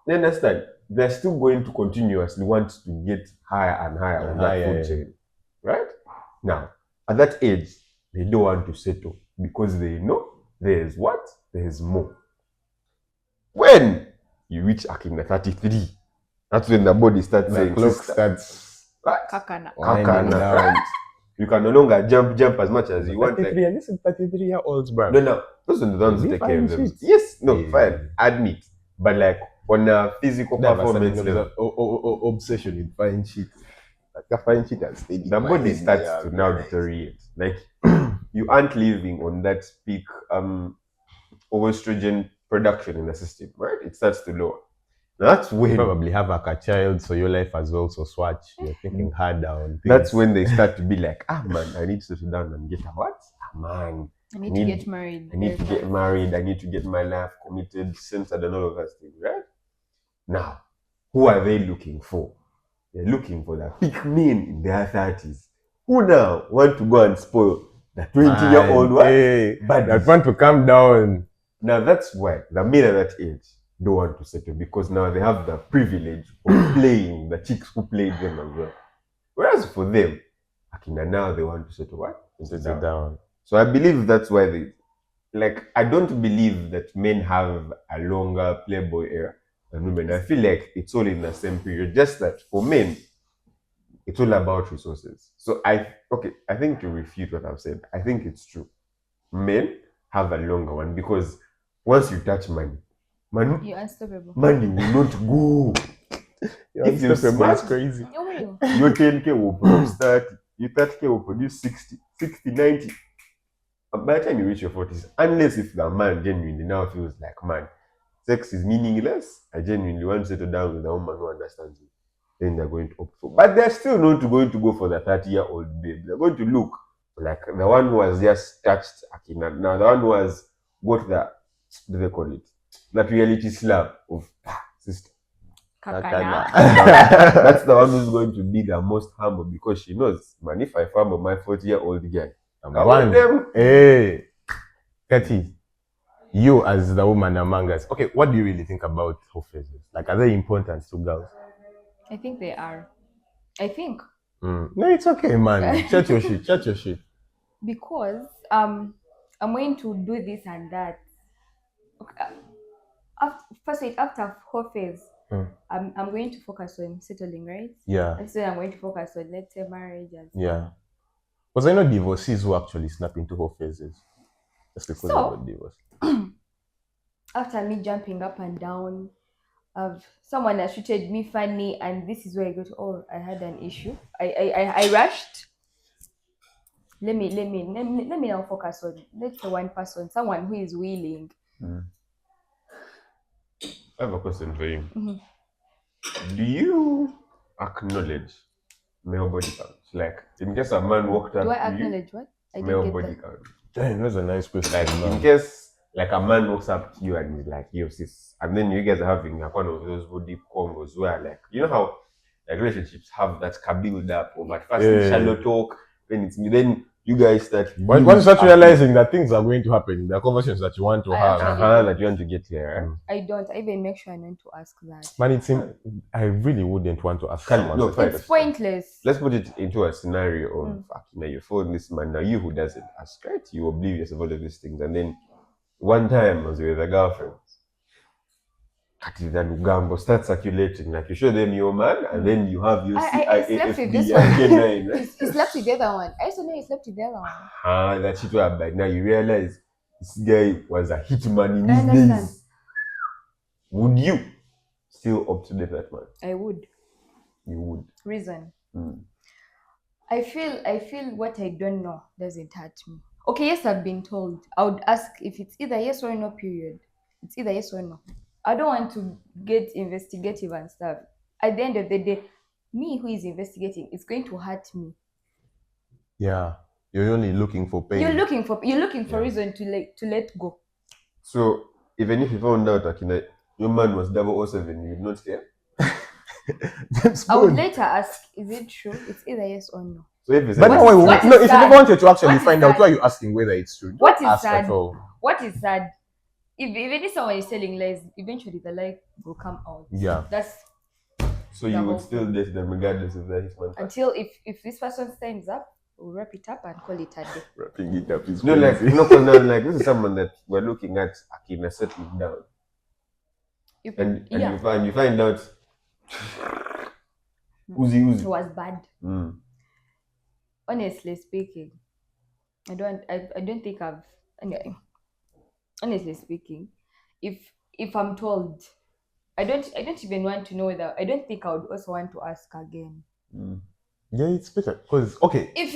you understand? They're still going to continuously want to get higher and higher on that food chain, right? Now, at that age, they don't want to settle because they know there's what? There's more. When you reach Akina 33, that's when the body starts saying, clock starts Kakana. You can no longer jump as much as you want. 33, and this is 33-year-olds, bro. No. Those are the ones who take care of them. Yes, no, fine, admit. But like on a physical performance level, obsession with fine shit. Like a fine shit has stayed. The body starts to now deteriorate. Like you aren't living on that peak estrogen production in the system, right? It starts to lower. Now that's when you probably have like a child, so your life has also swatched. You're thinking harder on things. That's when they start to be like, man, I need to sit down and get a what? Man, I need to get married. I need to get married. I need to get my life committed, centered, and all of that thing, right? Now, who are they looking for? They're looking for the peak men in their 30s Who now want to go and spoil the 20-year-old one? Hey, But that want to calm down. now that's why the men at that age don't want to settle, because now they have the privilege of playing the chicks who played them as well. Whereas for them, Akina, now they want to settle what? Settle down. So I believe that's why I don't believe that men have a longer playboy era than women. I feel like it's all in the same period, just that for men, it's all about resources. So I think to refute what I've said, I think it's true. Men have a longer one because once you touch money, You're unstoppable. money will not go. If you're smart, it's crazy. your 10K will produce 30, your 30K will produce 60, 90. By the time you reach your 40s, unless if the man genuinely now feels like, man, sex is meaningless, I genuinely want to settle down with a woman who understands me, then they're going to opt for. But they're still not going to go for the 30-year-old babe. They're going to look like the one who has just touched Akina. Now, the one who has got the, what do they call it? That reality slap of sister. Kakana. That's the one who's going to be the most humble, because she knows, man, if I fumble my 40-year-old guy, Hey, Katie, you as the woman among us, okay, what do you really think about whole phases? Like, are they important to girls? I think they are. I think. No, it's okay, man. Chat your shit. Because I'm going to do this and that. Okay, after whole phase, I'm going to focus on settling, right? Yeah. And so I'm going to focus on, let's say, marriage and stuff. Yeah. Because I know divorcees who actually snap into whole phases. Just because of divorce. After me jumping up and down, someone has treated me funny, and this is where I got, I had an issue. I rushed. Let me now focus on, let's say, one person, someone who is willing. I have a question for you. Do you acknowledge male body counts? Like, in case a man walked up to you. Do I to acknowledge what? I male didn't get body that. count. Damn, that's a nice question. Like, in case like a man walks up to you and he's like, yo, sis, and then you guys are having like one of those body combos where, like, you know how like relationships have that build up, or at first shallow talk, then you guys start. Once you start realizing that things are going to happen, there are conversations that you want to have. That you want to get clear, right? I don't. I even make sure I want to ask that. Man, I really wouldn't want to ask someone. No, it's pointless. Let's put it into a scenario of you phone this man, now you who doesn't ask, right? You're oblivious of all of these things, and then one time as with a girlfriend, then Ugambo start circulating, like you show them your man, and then you have your I slept with this one. He slept with the other one. I also know he slept with the other one. That shit was bad. Now you realize this guy was a hitman in his days. Would you still opt to date that man? I would. You would. Reason. I feel what I don't know doesn't hurt me. Okay, yes, I've been told. I would ask if it's either yes or no, period. It's either yes or no. I don't want to get investigative and stuff. At the end of the day, me who is investigating, it's going to hurt me. Yeah. You're only looking for pain. You're looking for reason to let go. So even if you found out that your man was 007, you would not care? I would later ask, is it true? It's either yes or no. So if it's if you never wanted to actually find out, why are you asking whether it's true? What is sad? What is sad? Even if someone is telling lies, eventually the lie will come out. Yeah. So you would still date them regardless of that his man. Until if this person stands up, we'll wrap it up and call it a day. Wrapping it up is like this is someone that we're looking at Akina settling down. You find out Uzi. It was bad. Honestly speaking, I don't think I've anyway. Honestly speaking, if I'm told, I don't even want to know whether. I don't think I would also want to ask again. Yeah, it's better because okay. If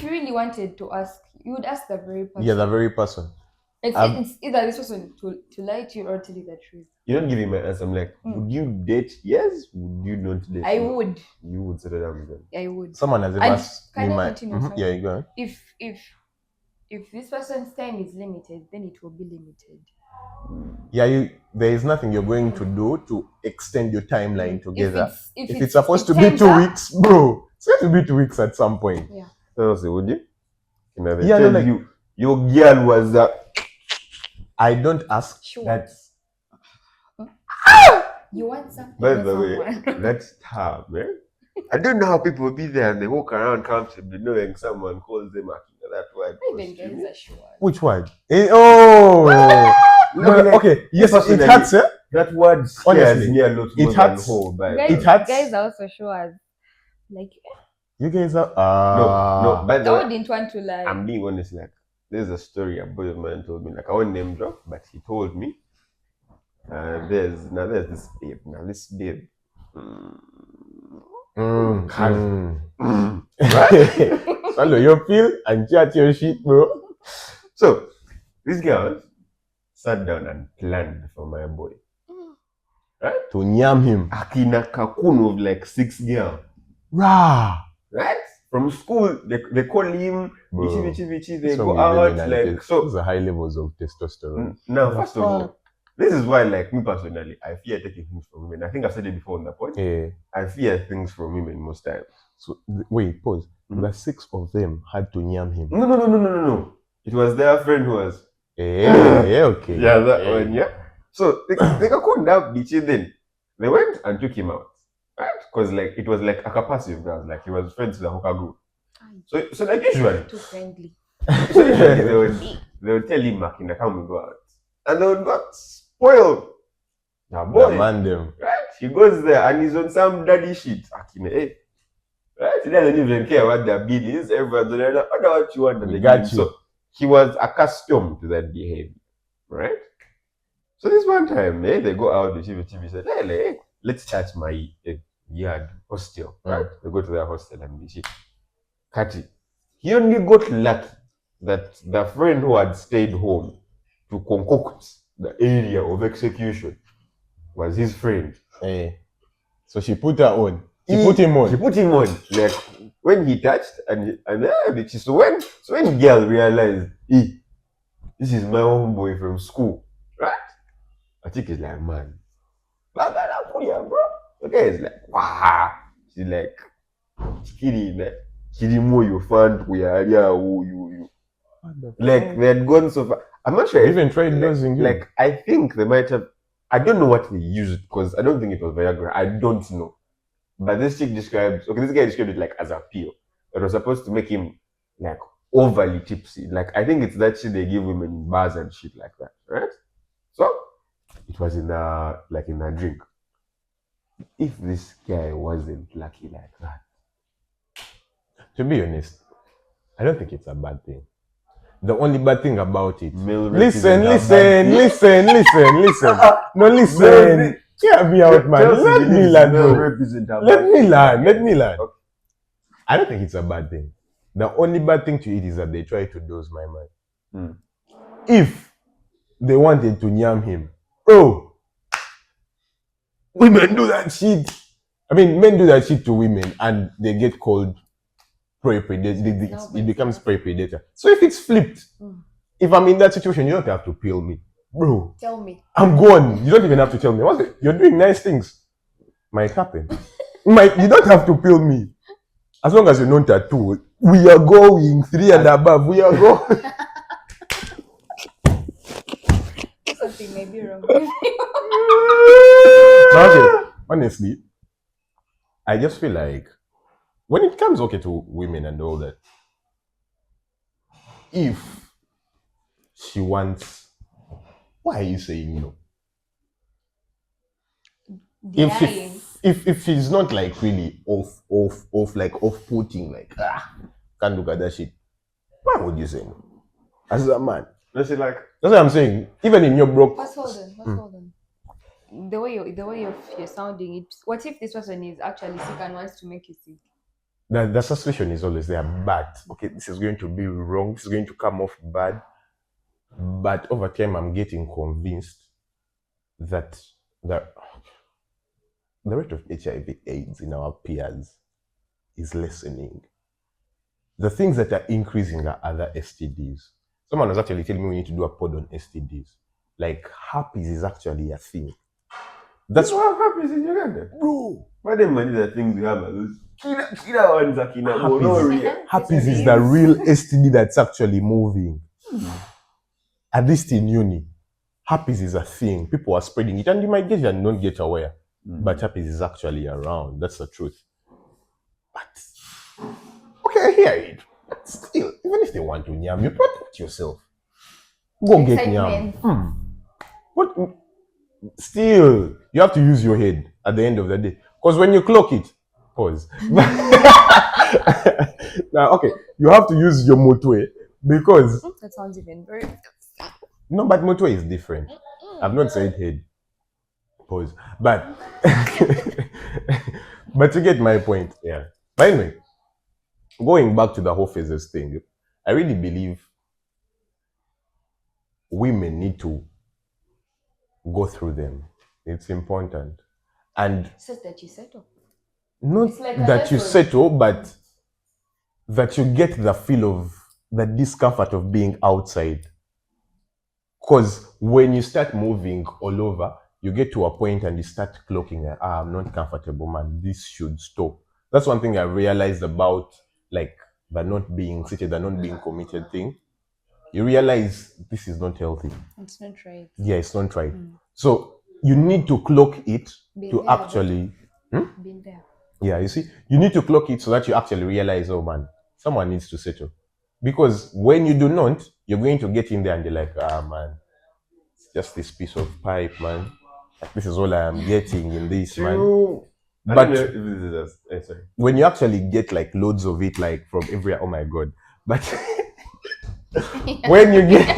you really wanted to ask, you would ask the very person. Yeah, the very person. It's either this person to lie to you or tell you the truth. You're not giving my answer. I'm like, would you date? Yes. Would you not date? I would. You would settle down with them. I would. Someone has asked me my. Yeah, you go on. If this person's time is limited, then it will be limited. Yeah, there is nothing you're going to do to extend your timeline together. If it's supposed to be 2 weeks, bro, It's going to be 2 weeks at some point. Yeah. So I say, would you? Can I Yeah, tell no, like- you, your girl was I don't ask. Sure. that's You want something? by or the way, someone? that's tar, man. I don't know how people will be there and they walk around comfortably knowing someone calls them Akina. That word. Even guys are sure. Which word? Oh! No, like, okay, yes, it personally, hurts, eh? that word scares Honestly, me a lot it more than hurts. whole, but Guys, It hurts. guys are also sure. Like, You guys are. no, by the I way, wouldn't want to lie. I'm being honest, like, there's a story a boy of mine told me, like, I won't name drop, but he told me, there's this babe, right? Swallow your pill and chat your shit, bro. So, this girl sat down and planned for my boy. Right? To nyam him. Akina cocoon of like 6 girls. Rah! Right? From school, they call him Bro, Bichi, they What's wrong go with out, women and like, those so. are high levels of testosterone. Now, first of all, this is why, like, me personally, I fear taking things from women. I think I've said it before on the point. Yeah. I fear things from women most times. So wait, pause. Mhm. The 6 of them had to nyam him. No. It was their friend who was. Yeah, okay. Yeah, that one, yeah. So they couldn't have Bichi then. They went and took him out. Right? Because like it was like a capacity girls, like he was friends with the hooker group. So like usually. Too friendly. So usually they would tell him Makina, come we go out. And they would not spoil. Now boy, Man them. right? He goes there and he's on some daddy shit. Akina, hey. Right? He doesn't even care what the bill is. Everyone's like, I know what you want. We got you. So he was accustomed to that behavior. Right? So this one time, they go out, the TV said, hey, let's chat my yard hostel. Right? They go to their hostel and they see. Kati. He only got lucky that the friend who had stayed home to concoct the area of execution was his friend. So she put her on. She put him on. Like when he touched so when girl realized, this is my homeboy from school, right? I think it's like, man, bro. The guy is like, wow. She's like, Kirimo, you found you. Like they had gone so far. I'm not sure. Even tried losing you. Like I think they might have. I don't know what they used because I don't think it was Viagra. I don't know. But this chick this guy described it like as a pill. It was supposed to make him like overly tipsy. Like I think it's that shit they give women in bars and shit like that, right? So it was in a drink. If this guy wasn't lucky like that. To be honest, I don't think it's a bad thing. The only bad thing about it. Listen. No, listen. Hear me out, man. Let me learn. Let me learn. Okay. I don't think it's a bad thing. The only bad thing to it is that they try to dose my man. If they wanted to nyam him, women do that shit. I mean, men do that shit to women and they get called prey predator. It becomes prey predator. So if it's flipped, if I'm in that situation, you don't have to peel me. Bro, tell me. I'm gone. You don't even have to tell me. You're doing nice things. Might happen. You don't have to peel me. As long as you're not tattoo, we are going 3 and above. We are going. Something may be wrong. Okay, honestly, I just feel like when it comes to women and all that, if she wants, why are you saying no? If she's not like really off-putting, like can't look at that shit, why would you say no? As a man, that's like that's what I'm saying. Even in your broke. Hold on. The way you're sounding it. What if this person is actually sick and wants to make you sick? The suspicion is always there, but this is going to be wrong. This is going to come off bad. But over time, I'm getting convinced that the rate of HIV/AIDS in our peers is lessening. The things that are increasing are other STDs. Someone was actually telling me we need to do a pod on STDs. Like herpes is actually a thing. That's what herpes in Uganda. Bro, But then money the things we have are those killer ones that Happiness is the real STD that's actually moving. At least in uni, happiness is a thing. People are spreading it, and you might get it and don't get aware. But happiness is actually around. That's the truth. But okay, I hear it. But still, even if they want to nyam, you protect yourself. Go get nyam. What? Still, you have to use your head at the end of the day. Because when you clock it, pause. Now, okay, you have to use your motorway because That sounds even very. no, but motorway is different. I've not said head. Pause. But but you get my point. Yeah. But anyway, going back to the whole phases thing, I really believe women need to go through them. It's important. And It's just that you settle. not It's like that you lesson. settle, but that you get the feel of the discomfort of being outside. Because when you start moving all over, you get to a point and you start clocking, I'm not comfortable, man. This should stop. That's one thing I realized about like the not being seated, the not being committed thing. You realize this is not healthy. It's not right. Yeah, it's not right. So you need to clock it Been to there, actually. Been there. Yeah, you see, you need to clock it so that you actually realize, oh man, someone needs to settle. Because when you do not, you're going to get in there and you're like, man, it's just this piece of pipe, man. This is all I am getting in this, man. True. I But don't know if this is sorry. when you actually get like loads of it, like from every, oh my god. But when you get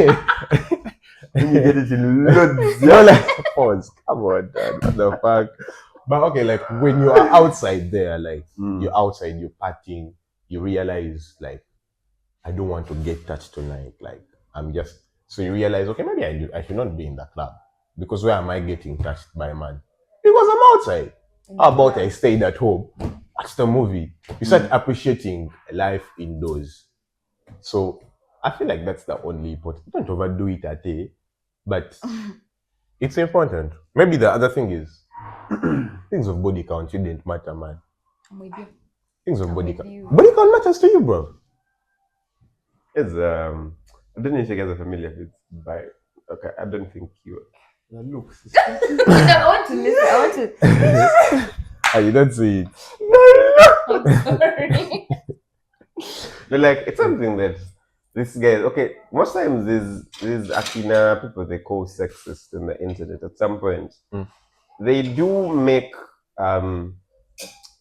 When you get it in loads, you're like, pause, come on, dad, what the fuck? But okay, like when you are outside there, like you're outside, you're partying, you realize like, I don't want to get touched tonight. Like I'm just, so you realize, okay, maybe I should not be in the club because where am I getting touched by a man? Because I'm outside. How about I stayed at home? Watch the movie. You start appreciating life indoors. So I feel like that's the only important. Don't overdo it at a, but it's important. Maybe the other thing is things of body count shouldn't matter, man. I'm with you. Things of I'm body with count. you. Body count matters to you, bro. It's I don't know if you guys are familiar with by okay, I don't think you are. Look, I want to listen. I want to. You don't see it. I'm sorry. But like it's something that this guy okay, most times these Akina people they call sexist in the internet at some point. They do make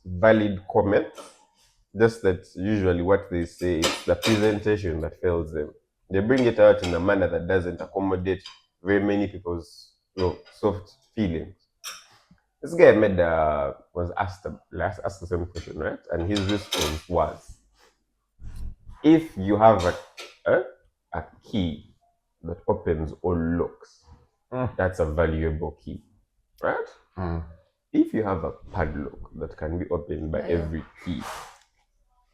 valid comments. Just that usually what they say is the presentation that fails them. They bring it out in a manner that doesn't accommodate very many people's soft feelings. This guy was asked the same question, right? And his response was, if you have a key that opens all locks, that's a valuable key, right? If you have a padlock that can be opened by every key,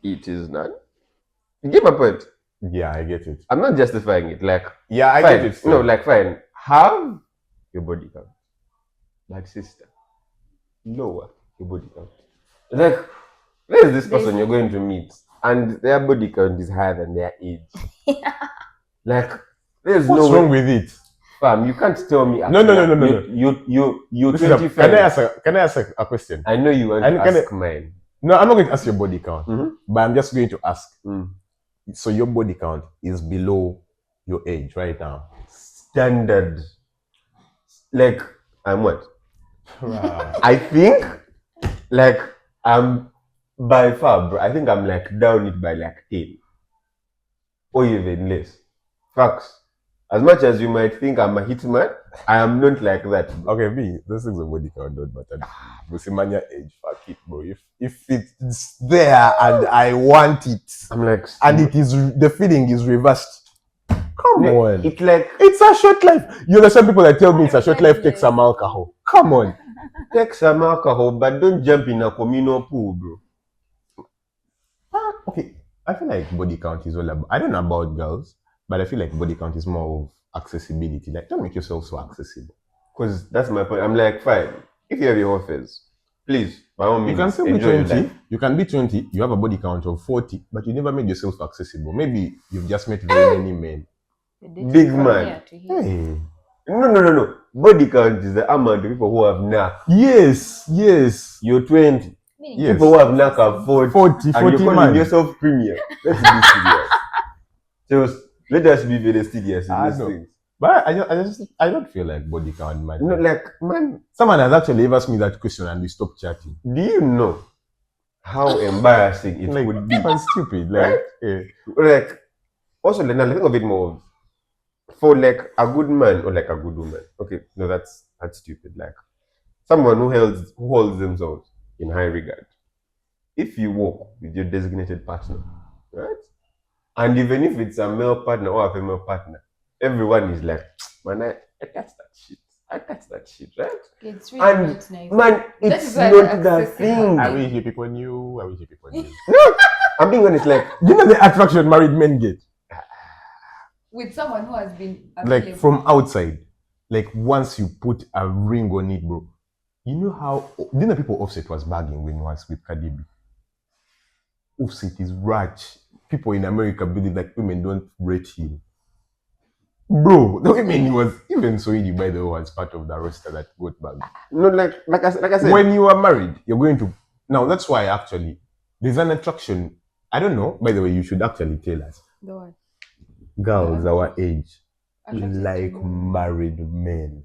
it is not. You get my point? Yeah, I get it. I'm not justifying it. Like, yeah, I fine. get it. No, like, fine. Have your body count. Like, sister, lower your body count. Like, where is this person you're going to meet? And their body count is higher than their age. Like, there's What's no wrong with it? Fam, you can't tell me. No. You're Listen, 25. Can I ask a question? I know you want to ask mine. No, I'm not going to ask your body count, but I'm just going to ask. So your body count is below your age right now. Standard. Like, I'm what? I think, like, I'm by far, bro. I think I'm like down it by like 10. Or even less. Facts. As much as you might think I'm a hitman, I am not like that. Okay, me, those things of body count don't matter. Busimania age, fuck it, bro. If it's there and I want it, I'm like, and it is the feeling is reversed. Come on. It's like it's a short life. You know, some people that tell me it's a short life, take some alcohol. Come on. Take some alcohol, but don't jump in a communal pool, bro. Okay. I feel like body count is all about, I don't know about girls, but I feel like body count is more of accessibility. Like, don't make yourself so accessible. Because that's my point. I'm like, fine. If you have your offers, Please, by all means, You can still be enjoy your 20. life. You can be 20. You have a body count of 40, but you never made yourself accessible. Maybe you've just met very many men. The dating Big from man. here to here. Hey. No. Body count is the amount of people who have knack. Yes. You're 20. Meaning Yes. People who have knack are 40. 40 And you're calling man. yourself premium. Let's be serious. Just let us be very serious in I these know. things. But I don't feel like body count matters. No, like, man, Someone has actually ever asked me that question and we stopped chatting. do you know how embarrassing it Like, would be? that's stupid. Like, eh. Like, also, like, now think of it more for like a good man or like a good woman. Okay, no, that's stupid. Like someone who holds themselves in high regard. If you walk with your designated partner, right? And even if it's a male partner or a female partner, everyone is like, man, I catch that shit, right? It's really And not nice. man, That it's is why not they're the accessible. thing. I wish you people knew. No, I'm being honest. Like, You know the attraction married men get? With someone who has been Like, available. from outside. Like, once you put a ring on it, bro. You know how... Do you know people Offset was bagging when he was with Cardi B? Offset is rich. People in America believe like women don't rate him. Bro, the women he was... Even Soidi, by the way, was part of the roster that got bagged. no, like I said, When you are married, you're going to... Now, that's why actually... There's an attraction... I don't know. By the way, you should actually tell us. The one. Girls our age Attracted to like men. married men.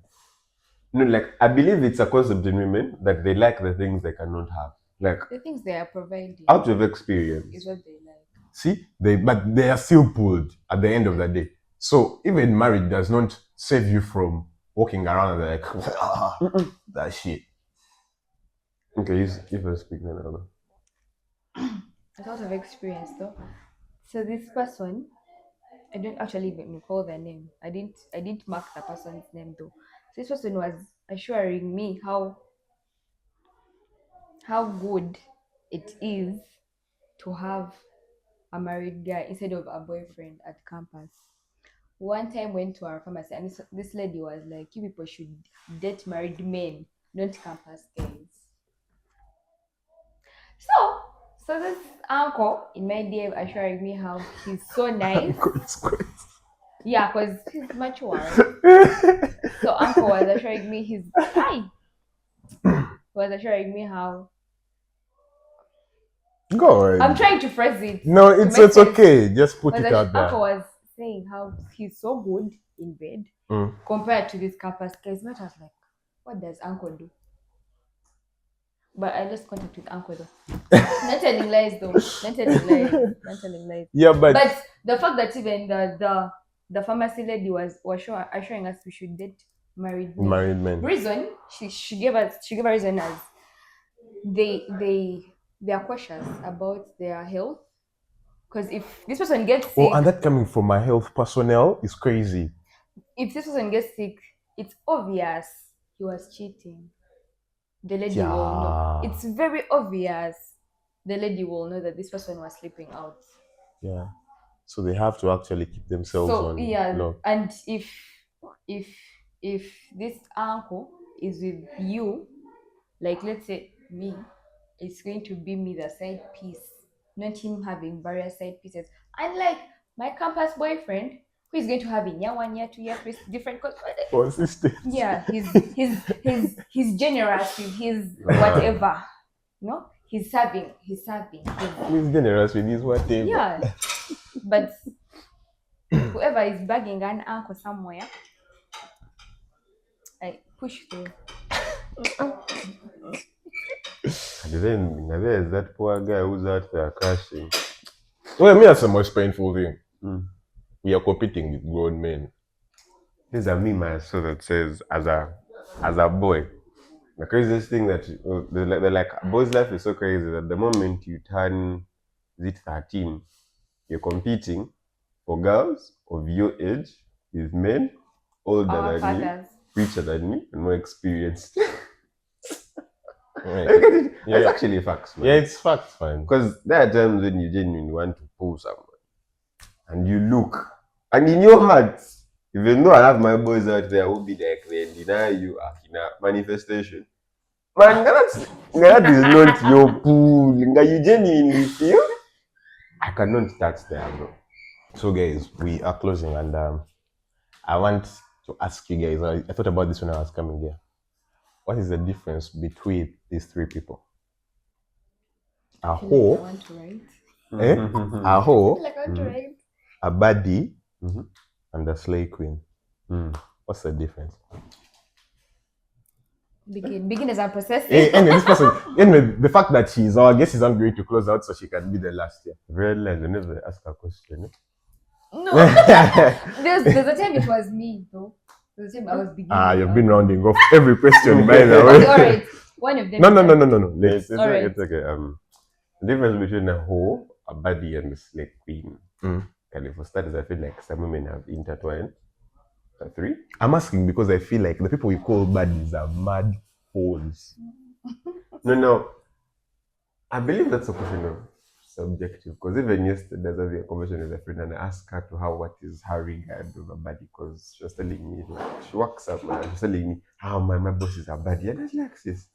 no, like I believe it's a concept in women that they like the things they cannot have. Like The things they are providing out of experience. is what they like. See, but they are still pulled at the end of the day. So even marriage does not save you from walking around and like that shit. Okay, you first speak now. A lot of experience though. So this person, I don't actually even recall their name. I didn't mark the person's name though. So this person was assuring me how good it is to have a married guy instead of a boyfriend at campus. One time went to our pharmacy and this lady was like, you people should date married men, not campus guys. So this uncle in my DM assuring me how he's so nice. Yeah, because he's mature. Right? So uncle was assuring me was assuring me how... Go ahead. I'm trying to phrase it. No, it's okay. Just put it out there. Uncle was saying how he's so good in bed compared to this campus guys. But I was like, what does uncle do? But I lost contact with uncle though. Not telling lies though. Not telling lies. Yeah, but the fact that even the pharmacy lady was assuring us we should date married men. Reason she gave a reason as they are cautious about their health, because if this person gets sick, and that coming from my health personnel is crazy. If this person gets sick, it's obvious he was cheating. The lady will know. It's very obvious. The lady will know that this person was sleeping out. Yeah. So they have to actually keep themselves on. Yeah. No. And if this uncle is with you, like let's say me, it's going to be me the side piece, not him having various side pieces. Unlike my campus boyfriend, who is going to have in year 1, year 2, year 3 different consistent. Yeah, he's generous with his whatever. No, he's serving. He's generous with his whatever. Yeah, but whoever is bagging an uncle somewhere, I push through. And then there's that poor guy who's out there crashing. Well, me, that's the most painful thing. We are competing with grown men. There's a meme I saw that says, as a boy, the craziest thing that they're like, a boy's life is so crazy that the moment you turn 13, you're competing for girls of your age with men older than you, richer than you, and more experienced. Right. It's actually facts, man. Yeah, it's facts, man. Because there are times when you genuinely want to pull someone, and you look, and in your heart, even though I have my boys out there who be like, they deny you in a manifestation, Man, that is not your pool. You genuinely feel? I cannot start there, bro. So guys, we are closing, and I want to ask you guys, I thought about this when I was coming here. What is the difference between these three people? A I feel like I hoe, want to write. a I hoe, feel like I want to write. a baddie, Mhm. and a slay queen. What's the difference? Begin as I'm processing. Anyway, this person, anyway, the fact that she's our guest is not going to close out so she can be the last year. Realize whenever they ask a question. No, there's a time it was me though. There's a time I was beginning. You've been rounding off every question by the way. Okay, all right. One of them. No. It's Alright. okay. The difference between a hoe, a baddie, and a slay queen. Mm. And for starters, I feel like some women have intertwined. The three? I'm asking because I feel like the people we call baddies are mad holes. No. I believe that's a question of subjective. Because even yesterday, I was having a conversation with a friend and I asked her to how what is her regard of a baddie. Because she was telling me, like, she works up and she was telling me how my boss is a baddie. And I was like, sis,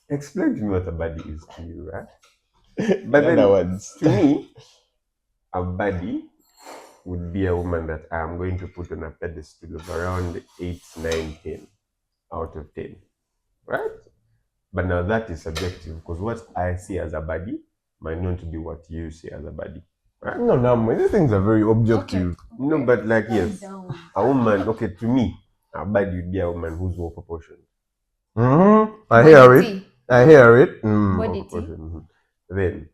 explain to me what a baddie is to you, right? But then, to me, a baddie would be a woman that I am going to put on a pedestal of around 8, 9, 10 out of 10, right? But now that is subjective because what I see as a baddie might not be what you see as a baddie, right? No, these things are very objective. Okay. No, but like, Calm yes, down. a woman, okay, to me, a baddie would be a woman who's well proportioned. I hear it. Body T. Proportioned. Then,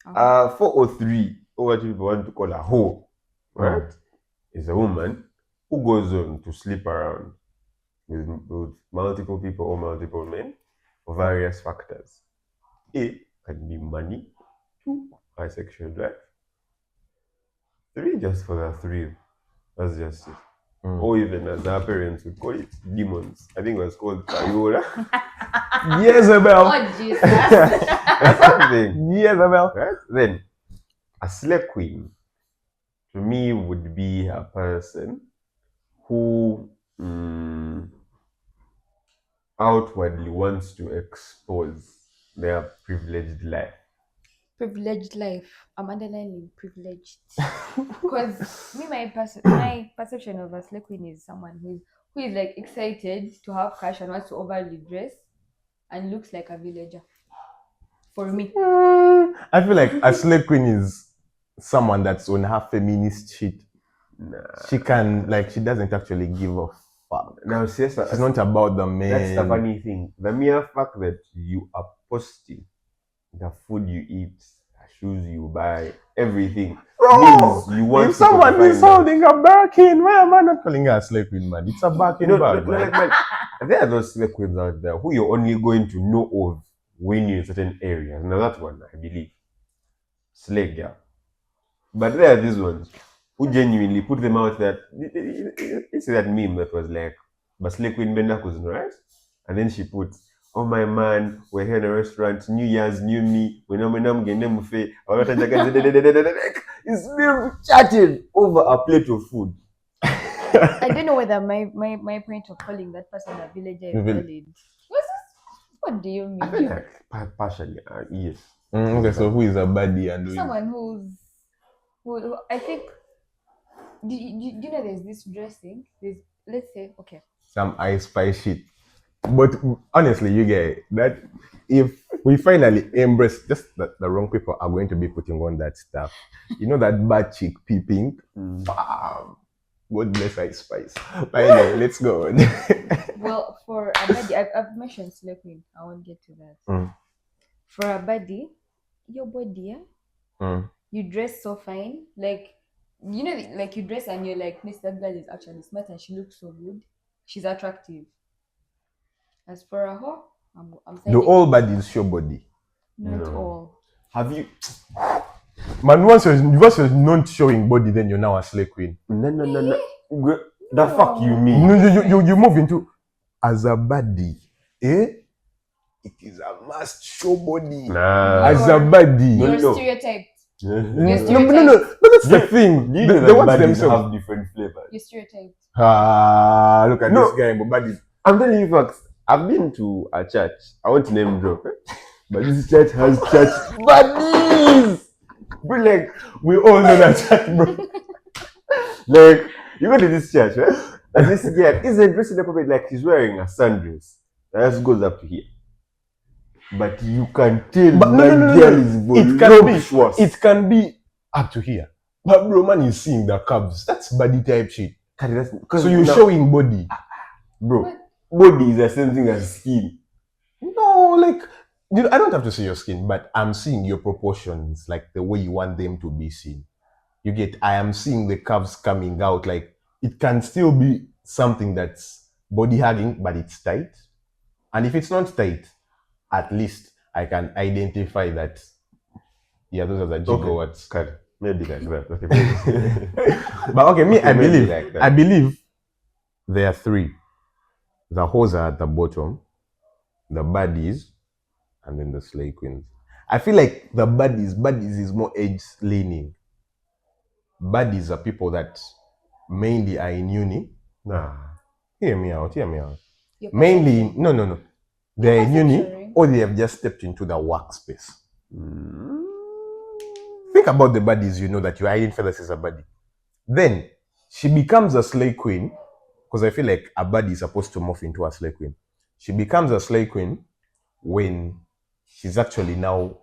Okay. 4 or 3, or what people want to call a hoe, right? Is a woman who goes on to sleep around with multiple people or multiple men for various factors. A can be money, 2 high sexual drive, 3 just for the thrill. That's just it. Or even as our parents would call it, demons. I think it was called Tayola. Jezebel. Oh Jesus. That's something. Jezebel. Right? Then a slay queen to me would be a person who outwardly wants to expose their privileged life. Privileged life. I'm underlining privileged. Because my perception of a slay queen is someone who is like excited to have cash and wants to overly dress and looks like a villager. For me. I feel like a slay queen is someone that's on her feminist shit. Nah. She doesn't actually give a fuck. Now, She's not about the man. That's the funny thing. The mere fact that you are posting the food you eat, the shoes you buy, everything. Bro, means you want if someone people to is find out. holding a Birkin, why am I not calling her a slay queen, man? It's a Birkin bag, man. Man, there are those slay queens out there who you're only going to know of when you're in certain areas. Now that one, I believe, slay girl. But there are these ones who genuinely put them out there. You see that meme that was like, but slay queen Bendakus, right? And then she put, oh my man, we're here in a restaurant, New Year's, new me, we know I'm getting buffet. It's me chatting over a plate of food. I don't know whether my point of calling that person a villager is valid. What do you mean? I feel like partially, yes. Okay, so who is a baddie and who is... Someone who I think. Do you know there's this dressing? Let's say, okay. some ice spice shit. But honestly, you get that if we finally embrace just that the wrong people are going to be putting on that stuff. You know that bad chick peeping? Bam. God bless ice spice. But anyway, let's go on. Well, for a baddie, I've mentioned slay queen. I won't get to that. For a baddie, your body, you dress so fine, like you know, like you dress and you're like, this that girl is actually smart and she looks so good. She's attractive. As for a hoe, I'm saying Do all baddies show body? not No. all. Have you? Man, once you're not showing body, then you're now a slay queen. No. The fuck you mean? No, you move into as a baddie, it is a must show body. Nah. As a baddie. You're No. stereotyped. No, that's the thing. You know They that want baddies themselves. have different flavors. You're stereotyped. Look at No. this guy, but baddie. I'm telling you facts. I've been to a church. I want to name drop, but this church has church buddies. Bro, like we all know that church, bro. Like you go to this church, right? And this girl is dressed in a puppet like she's wearing a sundress. That just goes up to here. But you can tell that girl is voluptuous. It can be up to here. But bro, man is seeing the curves. That's body type shit. So you're showing body. Bro, body is the same thing as skin. No, like, I don't have to see your skin, but I'm seeing your proportions, like the way you want them to be seen. You get, I am seeing the curves coming out. Like, it can still be something that's body hugging, but it's tight. And if it's not tight, at least I can identify that, yeah, those are the gigawatts. Okay. Maybe like that. Okay. But okay, me, I believe, like that. I believe there are three. The hoes are at the bottom, the baddies, and then the slay queens. I feel like the baddies is more age-leaning. Baddies are people that mainly are in uni. Nah. Hear me out. You're Mainly, no. They're in uni, sharing. or they have just stepped into the workspace. Think about the baddies you know that you identify as a baddie. Then she becomes a slay queen, because I feel like a baddie is supposed to morph into a slay queen. She becomes a slay queen when she's actually now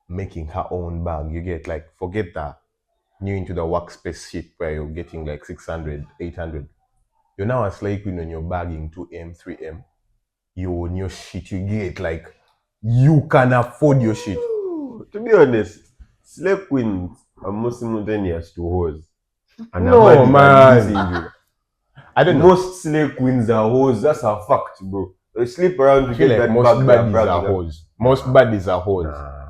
making her own bag. You get, like, forget that new into the workspace shit where you're getting like 600, 800. You're now a slay queen when you're bagging 2M, 3M. You own your shit. You get, like, you can afford your shit. To be honest, slay queens are more simultaneous to hoes. And No, man. I don't know. Most slay queens are hoes. That's a fact, bro. They sleep around to get like that most bag. baddies are hoes. Most baddies are hoes.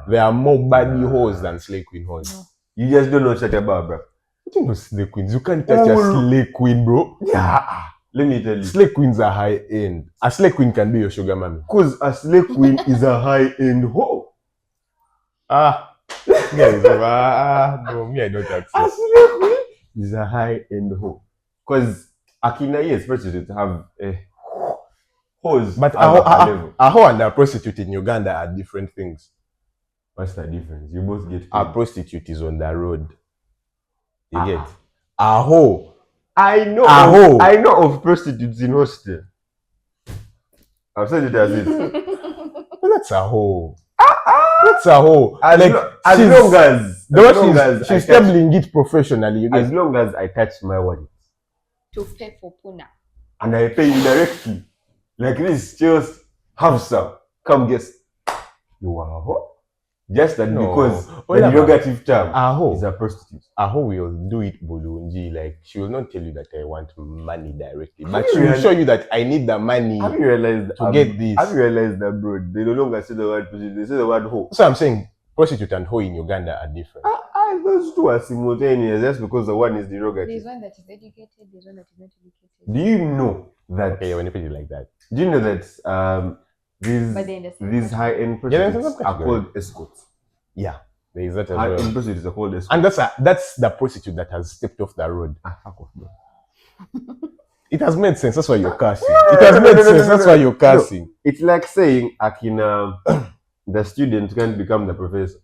There are more baddie hoes than slay queen hoes. No. You just don't know shit about, bro. You don't know slay queens. You can't touch a slay queen, bro. Yeah. Let me tell you. Slay queens are high end. A slay queen can be your sugar mommy. Because a slay queen is a high end hoe. Guys, no, me, I don't accept. A slay queen is a high end hoe. Because Akina, yes, prostitutes have hoes. But a hoe and a prostitute in Uganda are different things. What's the difference? You both get paid. A prostitute is on the road. You get? A hoe. I know of prostitutes in hostel. I've said it as it. Well, that's a hoe. That's a hoe. As long as she's stabling it professionally. You get? As long as I touch my wallet. To pay for Puna. And I pay you directly. Like this, just have some. Come guess. You are a hoe? Just that because the derogative term is a prostitute. A hoe will do it bulunji. Like, she will not tell you that I want money directly. But she will show you that I need the money to get this. Have you realized that, bro? They no longer say the word prostitute, they say the word hoe. So I'm saying prostitute and hoe in Uganda are different. Those two are simultaneous just because the one is derogative. There's one that is educated, there's one that is not educated. Do you know that? Okay, when you put it like that. Do you know that these high-end prostitutes are called escorts? Yeah, there is that as high-end well. prostitutes are called escorts. And that's the prostitute that has stepped off the road. Fuck off, bro. It has made sense. That's why you're cursing. It has made sense. That's why you're cursing. No, it's like saying, Akina, the student can become the professor.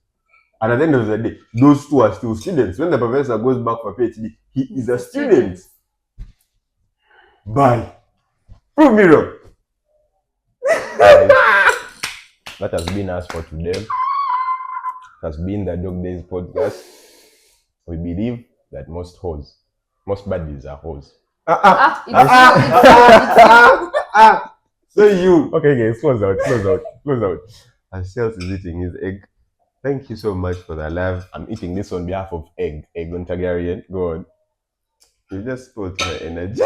And at the end of the day, those two are still students. When the professor goes back for PhD, he is a student. Bye. Prove me wrong. That has been us for today. It has been the Dog Days podcast. We believe that most baddies are hoes. So you. Okay, guys, close out. As Chelse is eating his egg. Thank you so much for the love. I'm eating this on behalf of Egg on Targaryen. Go on. You just spoiled my energy.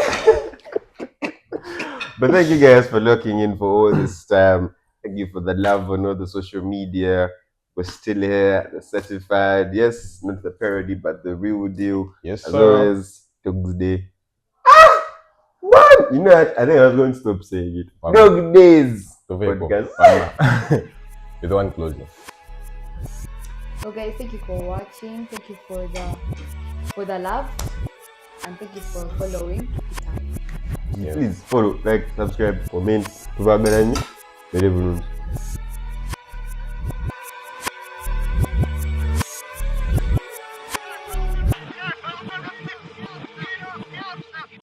But thank you guys for locking in for all this time. Thank you for the love on all the social media. We're still here, the certified. Yes, not the parody, but the real deal. Yes, as sir. always, Dog's Day. Man! You know what? I think I was going to stop saying it. Dog Days podcast. You're the one closing. So guys, thank you for watching. Thank you for the love, and thank you for following. Yeah. Please follow, like, subscribe, comment, tubagaranye, berevu.